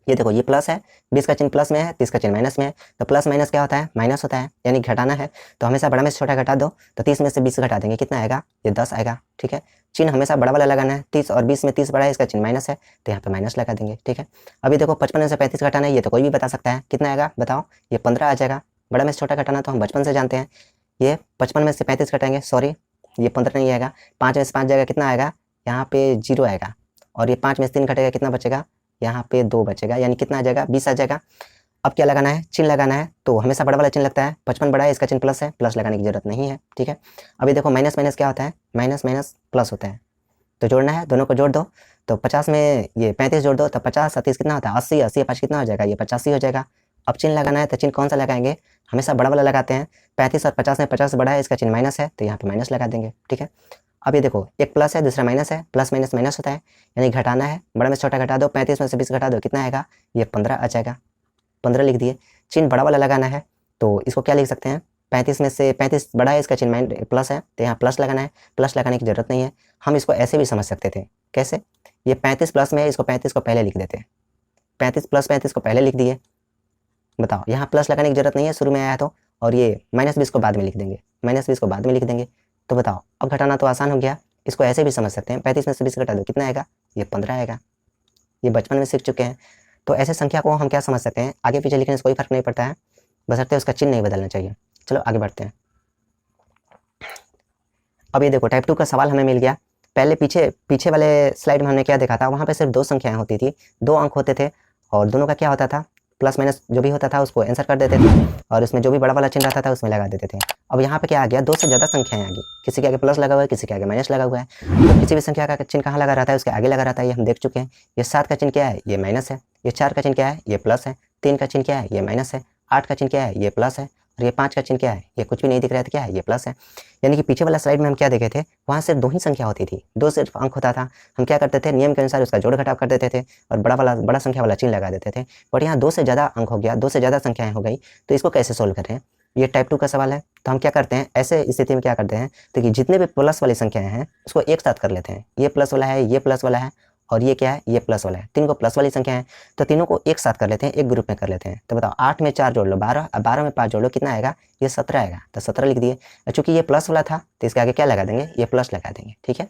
Speaker 1: ये देखो ये प्लस है, 20 का चिन्ह प्लस में है, 30 का चिन्ह माइनस में है। तो प्लस माइनस क्या होता है? माइनस होता है, यानी घटाना है। तो हमेशा बड़ा में से छोटा घटा दो, तो 30 में से 20 घटा देंगे, कितना आएगा? ये 10 आएगा। ठीक है, चिन्ह हमेशा बड़ा वाला लगाना है। 30 और 20 में 30 बड़ा है, इसका चिन्ह माइनस है, तो यहाँ पे माइनस लगा देंगे। ठीक है, अभी देखो 55 में से 35 घटाना है, ये तो कोई भी बता सकता है, कितना आएगा बताओ? ये 15 आ जाएगा। बड़ा में से छोटा घटाना तो हम बचपन से जानते हैं, ये 55 में से 35 घटाएंगे, सॉरी ये 15 नहीं आएगा। 5 में से 5 जाएगा, कितना आएगा? यहाँ पे 0 आएगा। और ये 5 में से 3 घटेगा, कितना बचेगा? यहाँ पे 2 बचेगा, यानी कितना आ जाएगा? 20 आ जाएगा। अब क्या लगाना है? चिन्ह लगाना है। तो हमेशा बड़ा वाला चिन्ह लगता है, 55 बड़ा है, इसका चिन्ह प्लस है, प्लस लगाने की जरूरत नहीं है। ठीक है, अभी देखो माइनस माइनस क्या होता है? माइनस माइनस प्लस होता है। तो जोड़ना है, दोनों को जोड़ दो। तो 50 में ये 35 जोड़ दो, तो 50 30 कितना होता है? 80, 80 5 कितना हो जाएगा? ये 85 हो जाएगा। अब चिन्ह लगाना है, तो चिन्ह कौन सा लगाएंगे? हमेशा बड़ा वाला लगाते हैं। 35 और 50 में 50 बड़ा है, इसका चिन्ह माइनस है, तो यहाँ पे माइनस लगा देंगे। ठीक है, अब ये देखो एक प्लस है, दूसरा माइनस है, प्लस माइनस माइनस होता है, यानी घटाना है। बड़ा में छोटा घटा दो, 35 में से 20 घटा दो, कितना आएगा? ये 15 आ जाएगा। 15 लिख दिए। चिन्ह बड़ा वाला लगाना है, तो इसको क्या लिख सकते हैं? 35 में से 35 बड़ा है, इसका चिन्ह प्लस है, तो यहाँ प्लस लगाना है। प्लस लगाने की जरूरत नहीं है, हम इसको ऐसे भी समझ सकते थे। कैसे? ये 35 प्लस में है, इसको 35 को पहले लिख देते हैं। 35 प्लस 35 को पहले लिख दिए। बताओ, यहाँ प्लस लगाने की जरूरत नहीं है, शुरू में आया तो। और ये माइनस 20 को बाद में लिख देंगे, माइनस 20 को बाद में लिख देंगे। तो बताओ, अब घटाना तो आसान हो गया। इसको ऐसे भी समझ सकते हैं, 35 में से 20 घटा दो, कितना आएगा? ये 15 आएगा। ये बचपन में सीख चुके हैं। तो ऐसे संख्या को हम क्या समझ सकते हैं? आगे पीछे लिखने से कोई फर्क नहीं पड़ता है, बशर्ते उसका चिन्ह नहीं बदलना चाहिए। चलो आगे बढ़ते हैं। अब ये देखो टाइप 2 का सवाल हमें मिल गया। पहले पीछे वाले स्लाइड में हमने क्या देखा था? वहाँ पे सिर्फ 2 संख्याएं होती थी, 2 अंक होते थे, और दोनों का क्या होता था? प्लस माइनस जो भी होता था उसको आंसर कर देते थे, और उसमें जो भी बड़ा वाला चिन्ह रहता था उसमें लगा देते थे। अब यहाँ पे क्या आ गया? 2 से ज़्यादा संख्याएं आ गई, किसी के आगे प्लस लगा हुआ है, किसी के आगे माइनस लगा हुआ है। तो किसी भी संख्या का चिन्ह कहाँ लगा रहता है? उसके आगे लगा रहता है, ये हम देख चुके हैं। ये 7 का चिन्ह क्या है? ये माइनस है। ये 4 का चिन्ह क्या है? ये प्लस है। 3 का चिन्ह क्या है? ये माइनस है। 8 का चिन्ह क्या है? ये प्लस है। और ये 5 का चिन्ह क्या है? ये कुछ भी नहीं दिख रहा है, तो क्या है? ये प्लस है। यानी कि पीछे वाला स्लाइड में हम क्या देखे थे? वहाँ सिर्फ 2 ही संख्या होती थी, 2 सिर्फ अंक होता था। हम क्या करते थे? नियम के अनुसार उसका जोड़ घटाव कर देते थे और बड़ा संख्या वाला चिन्ह लगा देते थे। बट यहाँ 2 से ज़्यादा अंक हो गया, 2 से ज़्यादा संख्याएं हो गई, तो इसको कैसे सोल्व करें? ये टाइप 2 का सवाल है। तो हम क्या करते हैं ऐसे स्थिति में? क्या करते हैं तो कि जितने भी प्लस वाली संख्याएं हैं उसको एक साथ कर लेते हैं। ये प्लस वाला है, ये प्लस वाला है, और ये क्या है? ये प्लस वाला है। 3 को प्लस वाली संख्या है, तो तीनों को एक साथ कर लेते हैं, एक ग्रुप में कर लेते हैं। तो बताओ, 8 में 4 जोड़ लो 12, अब 12 में 5 जोड़ लो, कितना आएगा? ये 17 आएगा। तो 17 लिख दिए। चूंकि ये प्लस वाला था तो इसके आगे क्या लगा देंगे? ये प्लस लगा देंगे। ठीक है,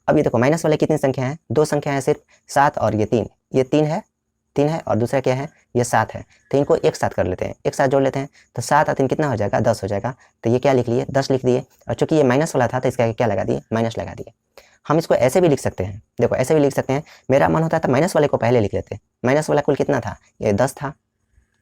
Speaker 1: अब ये देखो माइनस वाले कितनी संख्या है? 2 संख्या है सिर्फ, 7 और ये 3। ये 3 है और दूसरा क्या है? ये 7 है। तो इनको एक साथ कर लेते हैं, एक साथ जोड़ लेते हैं। तो 7 और 3 कितना हो जाएगा? 10 हो जाएगा। तो ये क्या लिख लिए? 10 लिख दिए। और चूंकि ये माइनस वाला था तो इसके आगे क्या लगा दिए? माइनस लगा दिए। हम इसको ऐसे भी लिख सकते हैं, देखो ऐसे भी लिख सकते हैं। मेरा मन होता था माइनस वाले को पहले लिख लेते। माइनस वाला कुल कितना था? ये 10 था,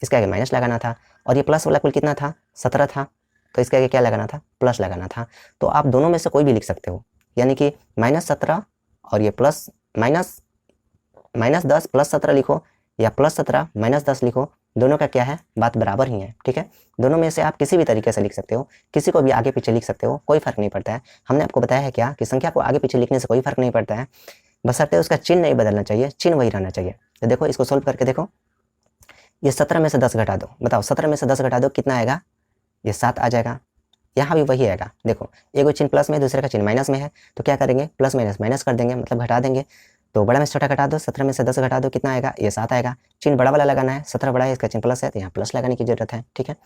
Speaker 1: इसके आगे माइनस लगाना था। और ये प्लस वाला कुल कितना था? 17 था, तो इसके आगे क्या लगाना था? प्लस लगाना था। तो आप दोनों में से कोई भी लिख सकते हो, यानी कि -17 और ये प्लस -10 प्लस 17 लिखो, या +17 -10 लिखो, दोनों का क्या है? बात बराबर ही है। ठीक है, दोनों में से आप किसी भी तरीके से लिख सकते हो, किसी को भी आगे पीछे लिख सकते हो, कोई फर्क नहीं पड़ता है। हमने आपको बताया है क्या कि संख्या को आगे पीछे लिखने से कोई फर्क नहीं पड़ता है, बशर्ते उसका चिन्ह नहीं बदलना चाहिए, चिन्ह वही रहना चाहिए। तो देखो इसको सोल्व करके देखो। ये 17 में से 10 घटा दो, बताओ 17 में से 10 घटा दो, कितना आएगा? ये 7 आ जाएगा। यहाँ भी वही आएगा। देखो एक चिन्ह प्लस में, दूसरे का चिन्ह माइनस में है, तो क्या करेंगे? प्लस माइनस माइनस कर देंगे, मतलब घटा देंगे। तो बड़ा में से छोटा घटा दो, 17 में से 10 घटा दो, कितना आएगा? ये 7 आएगा। चिन्ह बड़ा वाला लगाना है, 17 बड़ा है, इसका चिन्ह प्लस है, तो यहाँ प्लस लगाने की जरूरत है। ठीक है,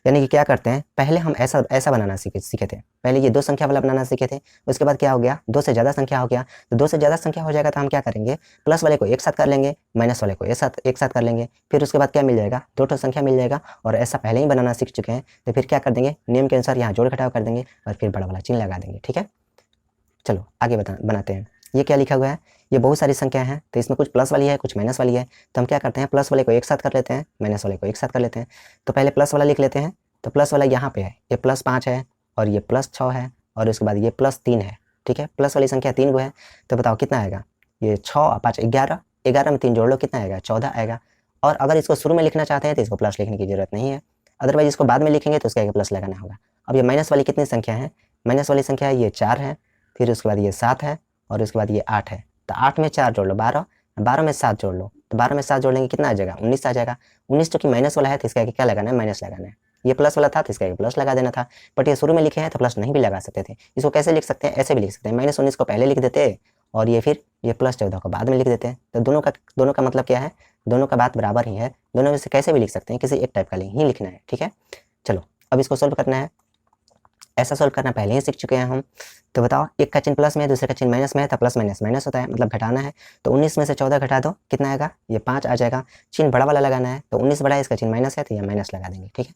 Speaker 1: यानी कि क्या करते हैं, पहले हम ऐसा बनाना सीखे थे। पहले ये 2 संख्या वाला बनाना सीखे थे, उसके बाद क्या हो गया? 2 से ज़्यादा संख्या हो गया। तो 2 से ज़्यादा संख्या हो जाएगा तो हम क्या करेंगे? प्लस वाले को एक साथ कर लेंगे, माइनस वाले को एक साथ कर लेंगे। फिर उसके बाद क्या मिल जाएगा? 2 संख्या मिल जाएगा। और ऐसा पहले ही बनाना सीख चुके हैं, तो फिर क्या कर देंगे? नियम के अनुसार यहाँ जोड़ घटाव कर देंगे और फिर बड़ा वाला चिन्ह लगा देंगे। ठीक है, चलो आगे बनाते हैं। ये क्या लिखा हुआ है? ये बहुत सारी संख्या है, तो इसमें कुछ प्लस वाली है, कुछ माइनस वाली है। तो हम क्या करते हैं? प्लस वाले को एक साथ कर लेते हैं, माइनस वाले को एक साथ कर लेते हैं। तो पहले प्लस वाला लिख लेते हैं। तो प्लस वाला यहाँ पे है, ये +5 है, और ये +6 है, और उसके बाद ये +3 है। ठीक है, प्लस वाली संख्या 3 गो है। तो बताओ कितना आएगा? ये 6 और 5 11, 11 में 3 जोड़ लो, कितना आएगा? 14 आएगा। और अगर इसको शुरू में लिखना चाहते हैं तो इसको प्लस लिखने की जरूरत नहीं है, अदरवाइज इसको बाद में लिखेंगे तो उसके आगे प्लस लगाना होगा। अब ये माइनस वाली कितनी संख्या है? माइनस वाली संख्या है ये 4 है, फिर उसके बाद ये 7 है, और उसके बाद ये 8 है। तो 8 में 4 जोड़ लो 12, 12 में 7 जोड़ लो, तो 12 में 7 जोड़ेंगे, कितना आ जाएगा? 19 आ जाएगा। 19 तो कि माइनस वाला है तो इसके आगे क्या लगाना है? माइनस लगाना है। ये प्लस वाला था तो इसके आगे प्लस लगा देना था, बट ये शुरू में लिखे हैं तो प्लस नहीं भी लगा सकते थे। इसको कैसे लिख सकते हैं? ऐसे भी लिख सकते हैं, -19 को पहले लिख देते और ये फिर ये +14 को बाद में लिख देते हैं। तो दोनों का मतलब क्या है, दोनों का बात बराबर ही है, दोनों में से कैसे भी लिख सकते हैं, किसी एक टाइप का ही लिखना है, ठीक है। चलो अब इसको सोल्व करना है, ऐसा सोल्व करना पहले ही सीख चुके हैं हम। तो बताओ, एक का चिन्ह प्लस में है, दूसरे का चिन्ह माइनस में है, तो प्लस माइनस माइनस होता है, मतलब घटाना है। तो 19 में से 14 घटा दो, कितना आएगा, ये 5 आ जाएगा। चिन्ह बड़ा वाला लगाना है, तो 19 बड़ा है, इसका चिन्ह माइनस है, तो ये माइनस लगा देंगे, ठीक है।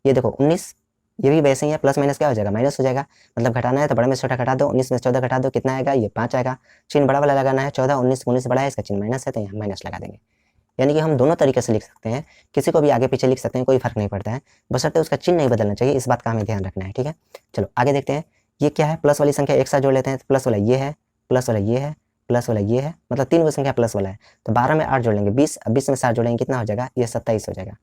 Speaker 1: ये देखो 19, ये भी वैसे ही है, प्लस माइनस क्या हो जाएगा, माइनस हो जाएगा, मतलब घटाना है तो बड़ा में से छोटा घटा दो, 19 में से 14 घटा दो, कितना आएगा, ये 5 आएगा। चिन्ह बड़ा वाला लगाना है, 14, 19 बड़ा है, इसका चिन्ह माइनस है, तो यहाँ माइनस लगा देंगे। यानी कि हम दोनों तरीके से लिख सकते हैं, किसी को भी आगे पीछे लिख सकते हैं, कोई फर्क नहीं पड़ता है, बशर्ते उसका चिन्ह नहीं बदलना चाहिए, इस बात का हमें ध्यान रखना है, ठीक है। चलो आगे देखते हैं, ये क्या है, प्लस वाली संख्या एक साथ जोड़ लेते हैं, तो प्लस वाला ये है, प्लस वाला ये है, प्लस वाला ये है, मतलब 3 वो संख्या प्लस वाला है। तो 12 में 8 जोड़ लेंगे 20, अब 20 में 7 जोड़ेंगे, कितना हो जाएगा, ये 27 हो जाएगा,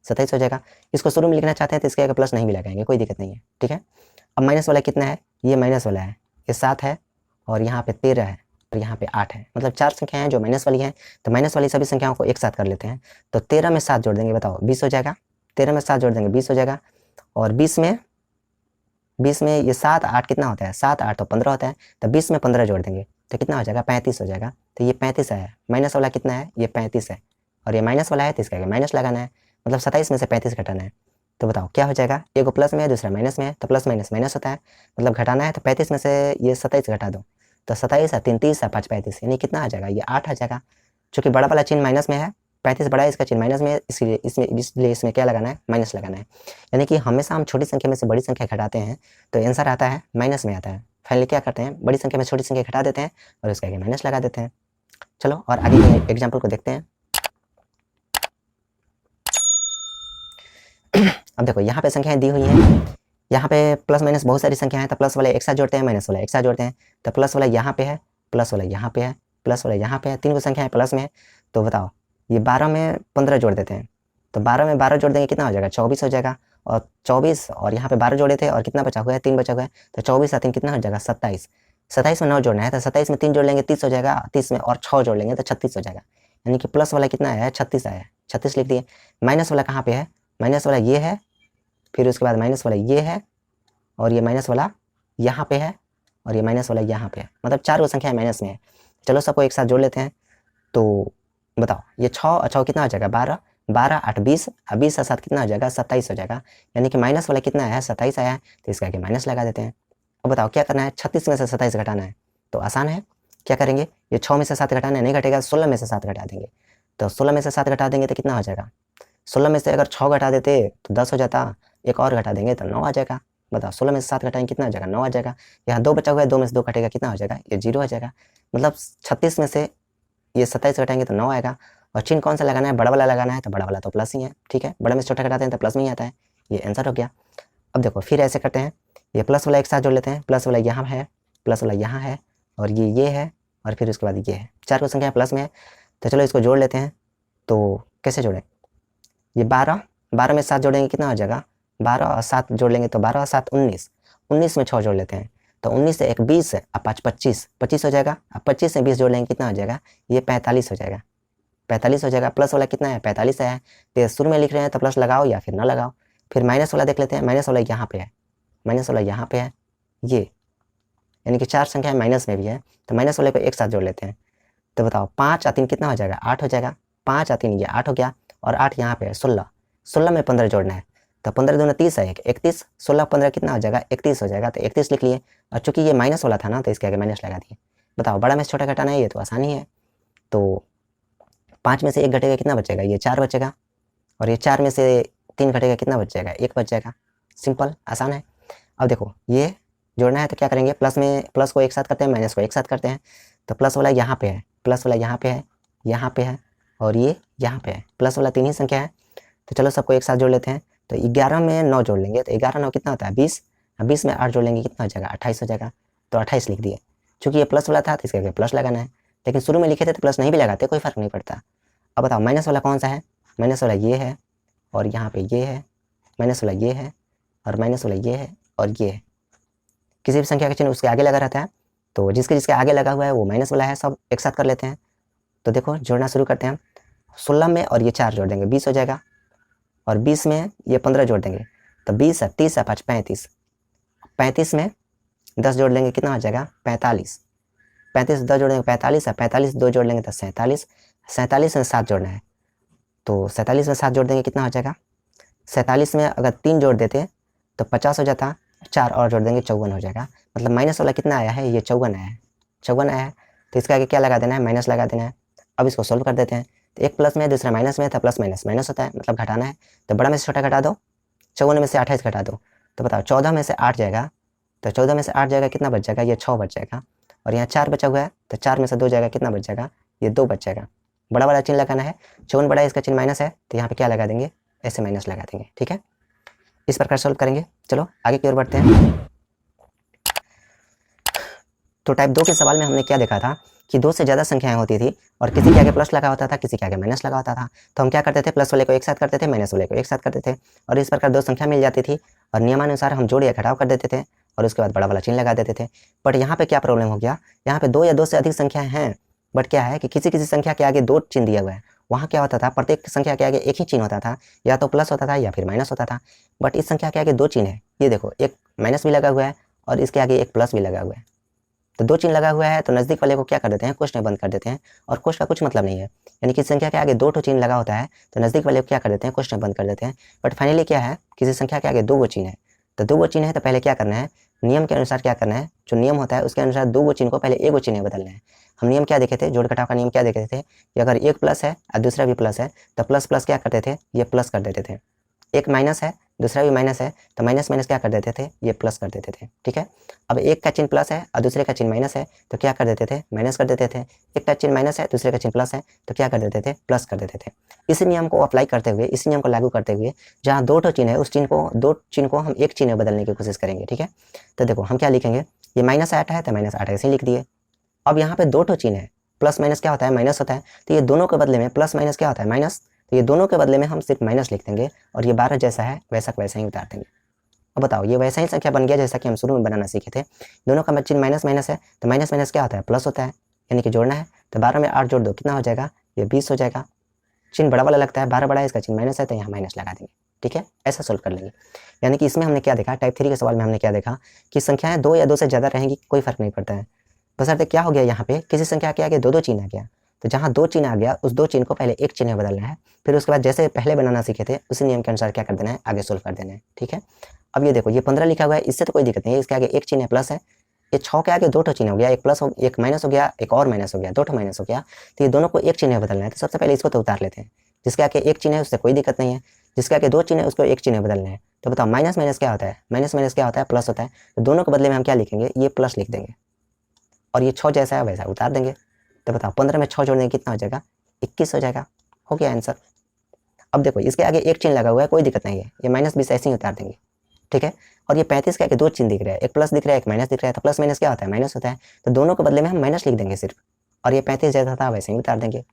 Speaker 1: 27 हो जाएगा। इसको शुरू में लिखना चाहते हैं तो इसके आगे प्लस नहीं भी लगाएंगे, कोई दिक्कत नहीं है, ठीक है। अब माइनस वाला कितना है, ये माइनस वाला है, ये 7 है, और यहाँ पे 13 है, और यहाँ पे 8 है, मतलब 4 संख्याएं हैं जो माइनस वाली हैं। तो माइनस वाली सभी संख्याओं को एक साथ कर लेते हैं। तो 13 में 7 जोड़ देंगे, बताओ 20 हो जाएगा, 13 में 7 जोड़ देंगे 20 हो जाएगा, और 20 में ये 7 8 कितना होता है, 7 8 तो 15 होता है, तो 20 में 15 जोड़ देंगे तो कितना हो जाएगा, 35 हो जाएगा। तो ये 35 है, माइनस वाला कितना है, ये 35 है, और ये माइनस वाला है तो इसका माइनस लगाना है, मतलब 27 में से 35 घटाना है। तो बताओ क्या हो जाएगा, एक प्लस में है दूसरा माइनस में है, तो प्लस माइनस माइनस होता है, मतलब घटाना है, तो 35 में से ये 27 घटा दो, तो 27 है 3 30 है 5 35, यानी कितना आ जाएगा, ये 8 आ जाएगा। चूंकि बड़ा वाला चिन्ह माइनस में है, 35 बड़ा है, इसका चिन्ह माइनस में है, इसलिए इसमें क्या लगाना है, माइनस लगाना है। यानी कि हमेशा हम छोटी संख्या में से बड़ी संख्या घटाते हैं तो आंसर आता है माइनस में आता है। फाइनली क्या करते हैं, बड़ी संख्या में छोटी संख्या घटा देते हैं और उसके आगे माइनस लगा देते हैं। चलो और आगे के एग्जाम्पल को देखते हैं। अब देखो यहाँ पे संख्याएं दी हुई हैं, यहाँ पे प्लस माइनस बहुत सारी संख्या है, तो प्लस वाले एक साथ जोड़ते हैं, माइनस वाला एक साथ जोड़ते हैं। तो प्लस वाला यहाँ पे है, प्लस वाला यहाँ पे है, प्लस वाला यहाँ पे है, 3 संख्या है प्लस में। तो बताओ ये 12 में 15 जोड़ देते हैं, तो 12 में 12 जोड़ देंगे, कितना हो जाएगा, 24 हो जाएगा। और 24 और यहाँ पे 12 जोड़े थे और कितना बचा हुआ है, 3 बचा हुआ है, तो 24 और 3 कितना हो जाएगा, 27। 27 में 9 जोड़ना है, तो 27 में 3 जोड़ लेंगे 30 हो जाएगा, 30 में और 6 जोड़ लेंगे तो 36 हो जाएगा। यानी कि प्लस वाला कितना आया है, 36 आया है, 36 लिख दिए। माइनस वाला कहाँ पे है, माइनस वाला ये है, फिर उसके बाद माइनस वाला ये है, और ये माइनस वाला यहाँ पे है, और ये माइनस वाला यहाँ पे है, मतलब 4 वो संख्या माइनस में है। चलो सबको एक साथ जोड़ लेते हैं। तो बताओ ये 6 और 6 कितना हो जाएगा, 12, 12 8 20, 20 और 7 कितना हो जाएगा, 27 हो जाएगा। यानी कि माइनस वाला कितना आया है, 27 आया है, तो इसका आगे माइनस लगा देते हैं। अब बताओ क्या करना है, 36 में से 27 घटाना है, तो आसान है, क्या करेंगे, ये 6 में से 7 घटाना है, नहीं घटेगा, 16 में से 7 घटा देंगे। तो 16 में से 7 घटा देंगे तो कितना हो जाएगा, 16 में से अगर 6 घटा देते तो 10 हो जाता, एक और घटा देंगे तो 9 आ जाएगा। बताओ 16 में से 7 घटाएंगे कितना आ जाएगा, 9 आ जाएगा। यहाँ 2 बचा हुआ है, 2 में से 2 घटेगा, कितना हो जाएगा, ये 0 हो जाएगा। मतलब 36 में से ये 27 घटाएंगे तो 9 आएगा। और चिन्ह कौन सा लगाना है, बड़ा वाला लगाना है, तो बड़ा वाला तो प्लस ही है, ठीक है, बड़ा में से छोटा घटाते हैं तो प्लस में ही आता है, ये आंसर हो गया। अब देखो फिर ऐसे करते हैं, ये प्लस वाला एक साथ जोड़ लेते हैं, प्लस वाला यहाँ है, प्लस वाला यहाँ है, और ये है, और फिर उसके बाद ये है, 4 को संख्या प्लस में है। तो चलो इसको जोड़ लेते हैं। तो कैसे जोड़ें, ये 12 में 7 जोड़ेंगे, कितना हो जाएगा, 12 और 7 जोड़ लेंगे तो 12 और 7 19, 19 में 6 जोड़ लेते हैं, तो 19 से 1 20 है, अब 5 25, 25 हो जाएगा। अब 25 से 20 जोड़ लेंगे, कितना हो जाएगा, ये 45 हो जाएगा, 45 हो जाएगा। प्लस वाला कितना है, 45 है, तो शुरू में लिख रहे हैं तो प्लस लगाओ या फिर ना लगाओ। फिर माइनस वाला देख लेते हैं, माइनस वाला यहाँ पे है, माइनस वाला यहाँ पे है, ये यानी कि 4 संख्या माइनस में भी है, तो माइनस वाले को एक साथ जोड़ लेते हैं। तो बताओ 5 और 3 कितना हो जाएगा, 8 हो जाएगा, 5 और 3 ये 8 हो गया, और 8 यहाँ पे है 16, 16 में 15 जोड़ना है, तो 15 दूना 30 है, 31, 16 15 कितना हो जाएगा, 31 हो जाएगा, तो 31 लिख लिए। और चूंकि ये माइनस वाला था ना, तो इसके आगे माइनस लगा दिए। बताओ बड़ा में से छोटा घटाना है, ये तो आसानी है। तो 5 में से 1 घटेगा, कितना बचेगा, ये 4 बचेगा, और ये 4 में से 3 घटेगा, कितना बच जाएगा, 1 बच जाएगा। सिंपल, आसान है। अब देखो ये जोड़ना है तो क्या करेंगे, प्लस में प्लस को एक साथ करते हैं, माइनस को एक साथ करते हैं। तो प्लस वाला यहाँ पे है, प्लस वाला यहाँ पे है, यहाँ पे है, और ये यहाँ पे है, प्लस वाला 3 ही संख्या है। तो चलो सबको एक साथ जोड़ लेते हैं। तो 11 में 9 जोड़ लेंगे, तो 11 9 कितना होता है, 20, 20 में 8 जोड़ लेंगे, कितना हो जाएगा, 28 हो जाएगा। तो 28 लिख दिए। चूंकि ये प्लस वाला था तो इसके आगे प्लस लगाना है, लेकिन शुरू में लिखे थे तो प्लस नहीं भी लगाते, कोई फर्क नहीं पड़ता। अब बताओ माइनस वाला कौन सा है, माइनस वाला ये है, और यहाँ पे ये है, माइनस वाला ये है, और माइनस वाला ये है, और ये है। किसी भी संख्या का चिन्ह उसके आगे लगा रहता है, तो जिसके जिसके आगे लगा हुआ है वो माइनस वाला है। सब एक साथ कर लेते हैं। तो देखो जोड़ना शुरू करते हैं। 16 में और ये 4 जोड़ देंगे, 20 हो जाएगा, और 20 में ये 15 जोड़ देंगे, तो 20 है, 30 है, 35, 35 में 10 जोड़ लेंगे, कितना हो जाएगा, 45, 35 10 जोड़ेंगे 45 है, 45 2 जोड़ लेंगे तो 47, 47 में 7 जोड़ना है, तो 47 में 7 जोड़ देंगे कितना हो जाएगा, 47 में अगर 3 जोड़ देते तो 50 हो जाता, 4 और जोड़ देंगे 54 हो जाएगा। मतलब माइनस वाला कितना आया है, ये 54 आया है, 54 आया है, तो इसके आगे क्या लगा देना है, माइनस लगा देना है। अब इसको सोल्व कर देते हैं, तो एक प्लस में है दूसरा माइनस में है, तो प्लस माइनस माइनस होता है, मतलब घटाना है, तो बड़ा में से छोटा घटा दो, 54 में से 28 घटा दो, तो बताओ 14 में से 8 जाएगा, तो 14 में से 8 जाएगा कितना बच जाएगा, ये 6 बच जाएगा, और यहाँ 4 बचा हुआ है, तो 4 में से 2 जाएगा कितना बच जाएगा, ये 2 बच जाएगा। बड़ा वाला चिन्ह लगाना है, 54 बड़ा है इसका चिन्ह माइनस है, तो यहाँ पे क्या लगा देंगे, ऐसे माइनस लगा देंगे। ठीक है, इस प्रकार सॉल्व करेंगे। चलो आगे की ओर बढ़ते हैं। तो टाइप 2 के सवाल में हमने क्या देखा था कि 2 से ज़्यादा संख्याएं होती थी और किसी के आगे प्लस लगा होता था, किसी के आगे माइनस लगा होता था, तो हम क्या करते थे, प्लस वाले को एक साथ करते थे, माइनस वाले को एक साथ करते थे, और इस प्रकार 2 संख्या मिल जाती थी और नियमानुसार हम जोड़ या घटाव कर देते थे और उसके बाद बड़ा वाला चिन्ह लगा देते थे। बट यहाँ पे क्या प्रॉब्लम हो गया, यहाँ पे 2 या 2 से अधिक संख्याएं हैं, बट क्या है कि किसी किसी संख्या के आगे 2 चिन्ह दिया हुआ है। वहाँ क्या होता था, प्रत्येक संख्या के आगे एक ही चिन्ह होता था, या तो प्लस होता था या फिर माइनस होता था। बट इस संख्या के आगे 2 चिन्ह है, ये देखो, एक माइनस भी लगा हुआ है और इसके आगे एक प्लस भी लगा हुआ है, तो 2 चिन्ह लगा हुआ है, तो नजदीक वाले को क्या कर देते हैं, कोष्ठ में बंद कर देते हैं, और कोष्ठ का कुछ मतलब नहीं है, यानी कि संख्या के आगे 2 चिन्ह लगा होता है तो नजदीक वाले को क्या कर देते हैं, कोष्ठ में बंद कर देते हैं। बट फाइनली क्या है, किसी संख्या के आगे 2 चिन्ह है, तो 2 चिन्ह है, तो पहले क्या करना है, नियम के अनुसार क्या करना है, जो नियम होता है उसके अनुसार 2 चिन्ह को पहले 1 चिन्ह में बदलना है। हम नियम क्या देखे थे, जोड़ घटाव का नियम क्या देखे थे कि अगर एक प्लस है और दूसरा भी प्लस है तो प्लस प्लस क्या करते थे, ये प्लस कर देते थे। एक माइनस है दूसरा भी माइनस है तो माइनस माइनस क्या कर देते थे, ये प्लस कर देते थे। ठीक है, अब एक का चिन्ह प्लस है और दूसरे का चिन्ह माइनस है तो क्या कर देते थे, माइनस कर देते थे। एक का चिन्ह माइनस है दूसरे का चिन्ह प्लस है तो क्या कर देते थे, प्लस कर देते थे। इस नियम को अप्लाई करते हुए, इस नियम को लागू करते हुए, जहाँ 2 चिन्ह है उस चिन्ह को, 2 चिन्ह को हम एक चिन्ह में बदलने की कोशिश करेंगे। ठीक है, तो देखो हम क्या लिखेंगे, ये -8 है तो -8 ऐसे ही लिख दिए। अब यहाँ पे 2 चिन्ह है, प्लस माइनस क्या होता है, माइनस होता है, तो ये दोनों के बदले में प्लस माइनस क्या होता है, माइनस, तो ये दोनों के बदले में हम सिर्फ माइनस लिख देंगे और ये 12 जैसा है वैसा वैसा ही उतार देंगे। अब बताओ, ये वैसा ही संख्या बन गया जैसा कि हम शुरू में बनाना सीखे थे। दोनों का चिन्ह माइनस माइनस है तो माइनस माइनस क्या होता है, प्लस होता है, यानी कि जोड़ना है, तो 12 में 8 जोड़ दो कितना हो जाएगा, ये 20 हो जाएगा। चिन्ह बड़ा वाला लगता है, 12 बड़ा है, इसका चिन्ह माइनस है तो यहाँ माइनस लगा देंगे। ठीक है, ऐसा सोल्व कर लेंगे। यानी कि इसमें हमने क्या देखा, टाइप 3 के सवाल में हमने क्या देखा कि संख्याएं 2 या 2 से ज़्यादा रहेंगी, कोई फर्क नहीं पड़ता है, बशर्ते क्या हो गया, यहाँ पे किसी संख्या के आगे 2 चिन्ह आ गया, तो जहाँ 2 चिन्ह आ गया उस 2 चिन्ह को पहले एक चिन्ह में बदलना है, फिर उसके बाद जैसे पहले बनाना सीखे थे उसी नियम के अनुसार क्या कर देना है, आगे सोल्व कर देना है। ठीक है, अब ये देखो, ये 15 लिखा हुआ है, इससे तो कोई दिक्कत नहीं है, इसके आगे एक चिन्ह है प्लस है, ये 6 के आगे 2 चिन्ह हो गया, एक प्लस हो, एक माइनस हो गया, एक और माइनस हो गया, 2 माइनस हो गया, तो ये दोनों को एक चिन्ह में बदलना है। तो सबसे पहले इसको तो उतार लेते हैं, जिसके आगे एक चिन्ह है उससे कोई दिक्कत नहीं है, जिसके आगे 2 चिन्ह है उसको एक चिन्ह में बदलना है। तो बताओ माइनस माइनस क्या होता है, माइनस माइनस क्या होता है, प्लस होता है, तो दोनों के बदले में हम क्या लिखेंगे, ये प्लस लिख देंगे और ये 6 जैसा है वैसा उतार देंगे। तो बताओ 15 में 6 जोड़ने कितना हो जाएगा, 21 हो जाएगा। हो गया आंसर। अब देखो इसके आगे एक चिन्ह लगा हुआ है, कोई दिक्कत नहीं है, ये -20 ऐसे ही उतार देंगे। ठीक है, और ये 35 के आगे 2 चिन्ह दिख रहा है, एक प्लस दिख रहा है एक माइनस दिख रहा है, तो प्लस माइनस क्या होता है, माइनस होता है, तो दोनों के बदले में हम माइनस लिख देंगे सिर्फ, और ये 35 जैसा था वैसे ही उतार देंगे।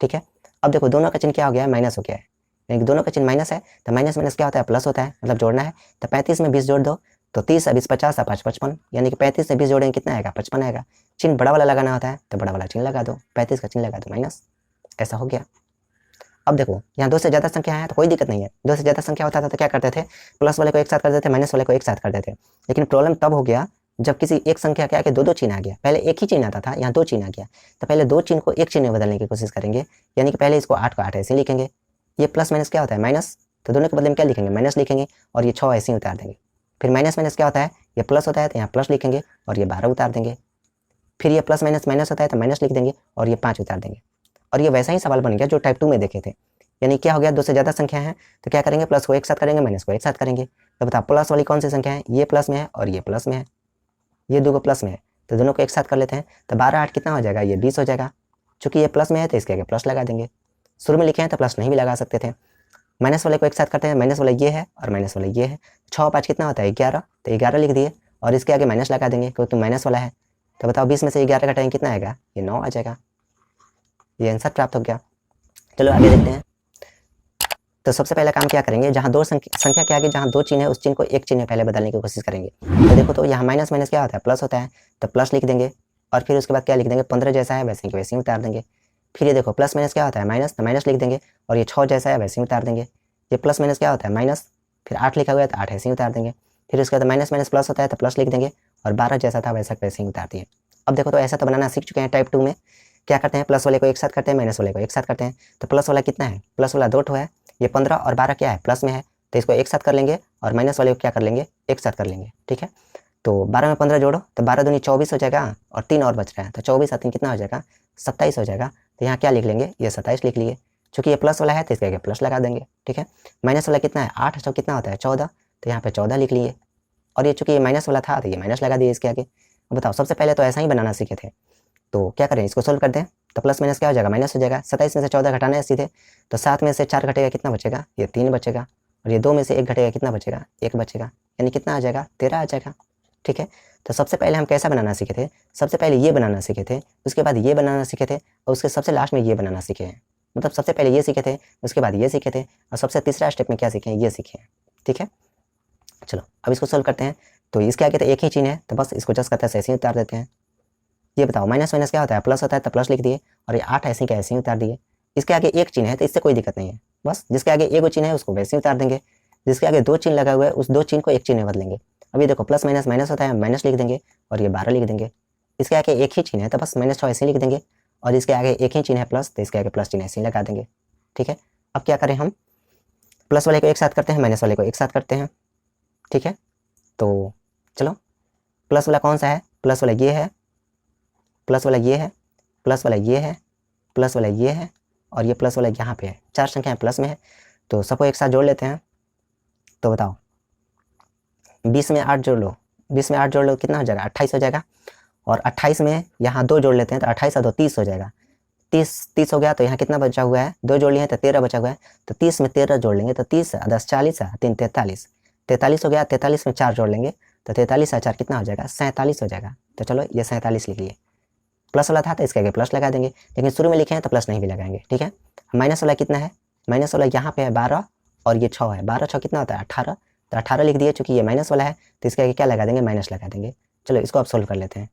Speaker 1: ठीक है, अब देखो दोनों का चिन्ह क्या हो गया है, माइनस हो गया है, यानी कि दोनों का चिन्ह माइनस है तो माइनस माइनस क्या होता है, प्लस होता है, मतलब जोड़ना है, तो 35 में 20 जोड़ दो तो 30 20 50 5 55, यानी कि 35 से 20 जोड़ेंगे कितना आएगा, 55 आएगा। चिन्ह बड़ा वाला लगाना होता है तो बड़ा वाला चिन्ह लगा दो, 35 का चिन्ह लगा दो माइनस, ऐसा हो गया। अब देखो यहाँ 2 से ज़्यादा संख्या है तो कोई दिक्कत नहीं है, 2 से ज़्यादा संख्या होता था तो क्या करते थे, प्लस वाले को एक साथ कर देते, माइनस वाले को एक साथ कर देते। लेकिन प्रॉब्लम तब हो गया जब किसी एक संख्या के आगे 2 चिन्ह आ गया, पहले एक ही चिन्ह आता था, यहाँ 2 चिन्ह आ गया, तो पहले 2 चिन्ह को एक चिन्ह में बदलने की कोशिश करेंगे, यानी कि पहले इसको 8 को 8 ऐसे लिखेंगे, ये प्लस माइनस क्या होता है, माइनस, तो दोनों के बदले में क्या लिखेंगे, माइनस लिखेंगे और ये 6 ऐसे ही उतार देंगे। फिर माइनस माइनस क्या होता है, ये प्लस होता है तो यहाँ प्लस लिखेंगे और ये 12 उतार देंगे। फिर ये प्लस माइनस माइनस होता है तो माइनस लिख देंगे और ये 5 उतार देंगे। और ये वैसा ही सवाल बन गया जो टाइप 2 में देखे थे, यानी क्या हो गया, 2 से ज़्यादा संख्या है तो क्या करेंगे, प्लस को एक साथ करेंगे, माइनस को एक साथ करेंगे। तो बताओ प्लस वाली कौन सी संख्या है, ये प्लस में है और ये प्लस में है, ये 2 प्लस में है, तो दोनों को एक साथ कर लेते हैं, तो 12 8 कितना हो जाएगा, ये 20 हो जाएगा। चूंकि ये प्लस में है तो इसके आगे प्लस लगा देंगे, शुरू में लिखे हैं तो प्लस नहीं भी लगा सकते थे। माइनस वाले को एक साथ करते हैं, माइनस वाला ये है और माइनस वाला ये है, 6 5 कितना होता है, 11, तो 11 लिख दिए और इसके आगे माइनस लगा देंगे क्योंकि माइनस वाला है। तो बताओ 20 में से 11 घटाएंगे कितना आएगा, ये 9 आ जाएगा। ये आंसर प्राप्त हो गया। चलो आगे देखते हैं। तो सबसे पहला काम क्या करेंगे, जहाँ 2 संख्या के आगे जहाँ 2 चिन्ह है उस चिन्ह को एक चिन्ह पहले बदलने की कोशिश करेंगे। तो देखो तो यहाँ माइनस माइनस क्या होता है, प्लस होता है, तो प्लस लिख देंगे और फिर उसके बाद क्या लिख देंगे, 15 जैसा है वैसे ही उतार देंगे। फिर ये देखो प्लस माइनस क्या होता है, माइनस, तो माइनस लिख देंगे और ये 6 जैसा है वैसे ही उतार देंगे। ये प्लस माइनस क्या होता है, माइनस, फिर 8 लिखा हुआ है तो 8 ऐसे ही उतार देंगे। फिर उसके बाद माइनस माइनस प्लस होता है तो प्लस लिख देंगे और 12 जैसा था वैसा वैसे ही उतार दिए। अब देखो तो ऐसा तो बनाना सीख चुके हैं टाइप 2 में। क्या करते हैं, प्लस वाले को एक साथ करते हैं, माइनस वाले को एक साथ करते हैं। तो प्लस वाला कितना है, प्लस वाला 2 है, ये 15 और 12 क्या है, प्लस में है, तो इसको एक साथ कर लेंगे और माइनस वाले को क्या कर लेंगे, एक साथ कर लेंगे। ठीक है, तो 12 में 15 जोड़ो तो 12 दूनी 24 हो जाएगा और 3 और बच रहा है, तो 24 और 3 कितना हो जाएगा, 27 हो जाएगा। तो यहाँ क्या लिख लेंगे, ये 27 लिख लिए। चूंकि ये प्लस वाला है तो इसके आगे प्लस लगा देंगे। ठीक है, माइनस वाला कितना है, 8 तो कितना होता है 14, तो यहाँ पे 14 लिख लिए। और ये चूंकि ये माइनस वाला था तो ये माइनस लगा दिए इसके आगे। बताओ, सबसे पहले तो ऐसा ही बनाना सीखे थे, तो क्या करें, इसको सोल्व कर दें। तो प्लस माइनस क्या हो जाएगा, माइनस हो जाएगा। 27 में से 14 घटाना है सीधे, तो 7 में से 4 घटेगा कितना बचेगा, ये 3 बचेगा। और ये 2 में से 1 घटेगा कितना बचेगा, 1 बचेगा, यानी कितना आ जाएगा, 13 आ जाएगा। ठीक है, तो सबसे पहले हम कैसा बनाना सीखे थे, सबसे पहले ये बनाना सीखे थे, उसके बाद ये बनाना सीखे थे, और उसके सबसे लास्ट में ये बनाना सीखे हैं। मतलब सबसे पहले ये सीखे थे, उसके बाद ये सीखे थे, और सबसे तीसरा स्टेप में क्या सीखे हैं, ये सीखे हैं। ठीक है, चलो अब इसको सोल्व करते हैं। तो इसके आगे तो एक ही चीज़ है, तो बस इसको जस्ट करते हैं ऐसे ही उतार देते हैं। ये बताओ, माइनस माइनस क्या होता है, प्लस होता है, तो प्लस लिख दिए, और ये 8 ऐसे का ऐसे ही उतार दिए। इसके आगे एक चिन्ह है तो इससे कोई दिक्कत नहीं है, बस जिसके आगे एक चिन्ह है उसको वैसे ही उतार देंगे, जिसके आगे 2 चिन्ह लगा हुआ है उस 2 चिन्ह को एक चिन्ह में बदलेंगे। अभी देखो, प्लस माइनस माइनस होता है, माइनस लिख देंगे, और ये 12 लिख देंगे। इसके आगे एक ही चिन्ह है तो बस -6 ऐसे लिख देंगे, और इसके आगे एक ही चिन्ह है प्लस, तो इसके आगे प्लस चिन्ह ऐसे ही लगा देंगे। ठीक है, अब क्या करें, हम प्लस वाले को एक साथ करते हैं, माइनस वाले को एक साथ करते हैं। ठीक है, तो चलो, प्लस वाला कौन सा है, प्लस वाला ये है, प्लस वाला ये है, प्लस वाला ये है, प्लस वाला ये है, और ये प्लस वाला यहाँ पे है। 4 संख्याएं प्लस में है, तो सबको एक साथ जोड़ लेते हैं। तो बताओ, 20 में 8 जोड़ लो, 20 में 8 जोड़ लो कितना हो जाएगा, 28 हो जाएगा। और 28 में यहाँ 2 जोड़ लेते हैं, तो 28 और 2 30 हो जाएगा। 30 हो गया, तो यहाँ कितना बचा हुआ है, 2 जोड़ लिए हैं तो 13 बचा हुआ है। तो 30 में 13 जोड़ लेंगे तो 30 10 40 3 43, 43 हो गया। 43 में 4 जोड़ लेंगे तो 43 और 4 कितना हो जाएगा, 47 हो जाएगा। तो चलो ये 47 लिख लिए। प्लस वाला था तो इसके आगे प्लस लगा देंगे, लेकिन शुरू में लिखे हैं तो प्लस नहीं भी लगाएंगे। ठीक है, माइनस वाला कितना है, माइनस वाला यहाँ पे है 12 और ये 6 है, 12 6 कितना होता है 18, तो 18 लिख दिए। चूंकि ये माइनस वाला है तो इसके आगे क्या लगा देंगे, माइनस लगा देंगे। चलो इसको अब सोल्व कर लेते हैं।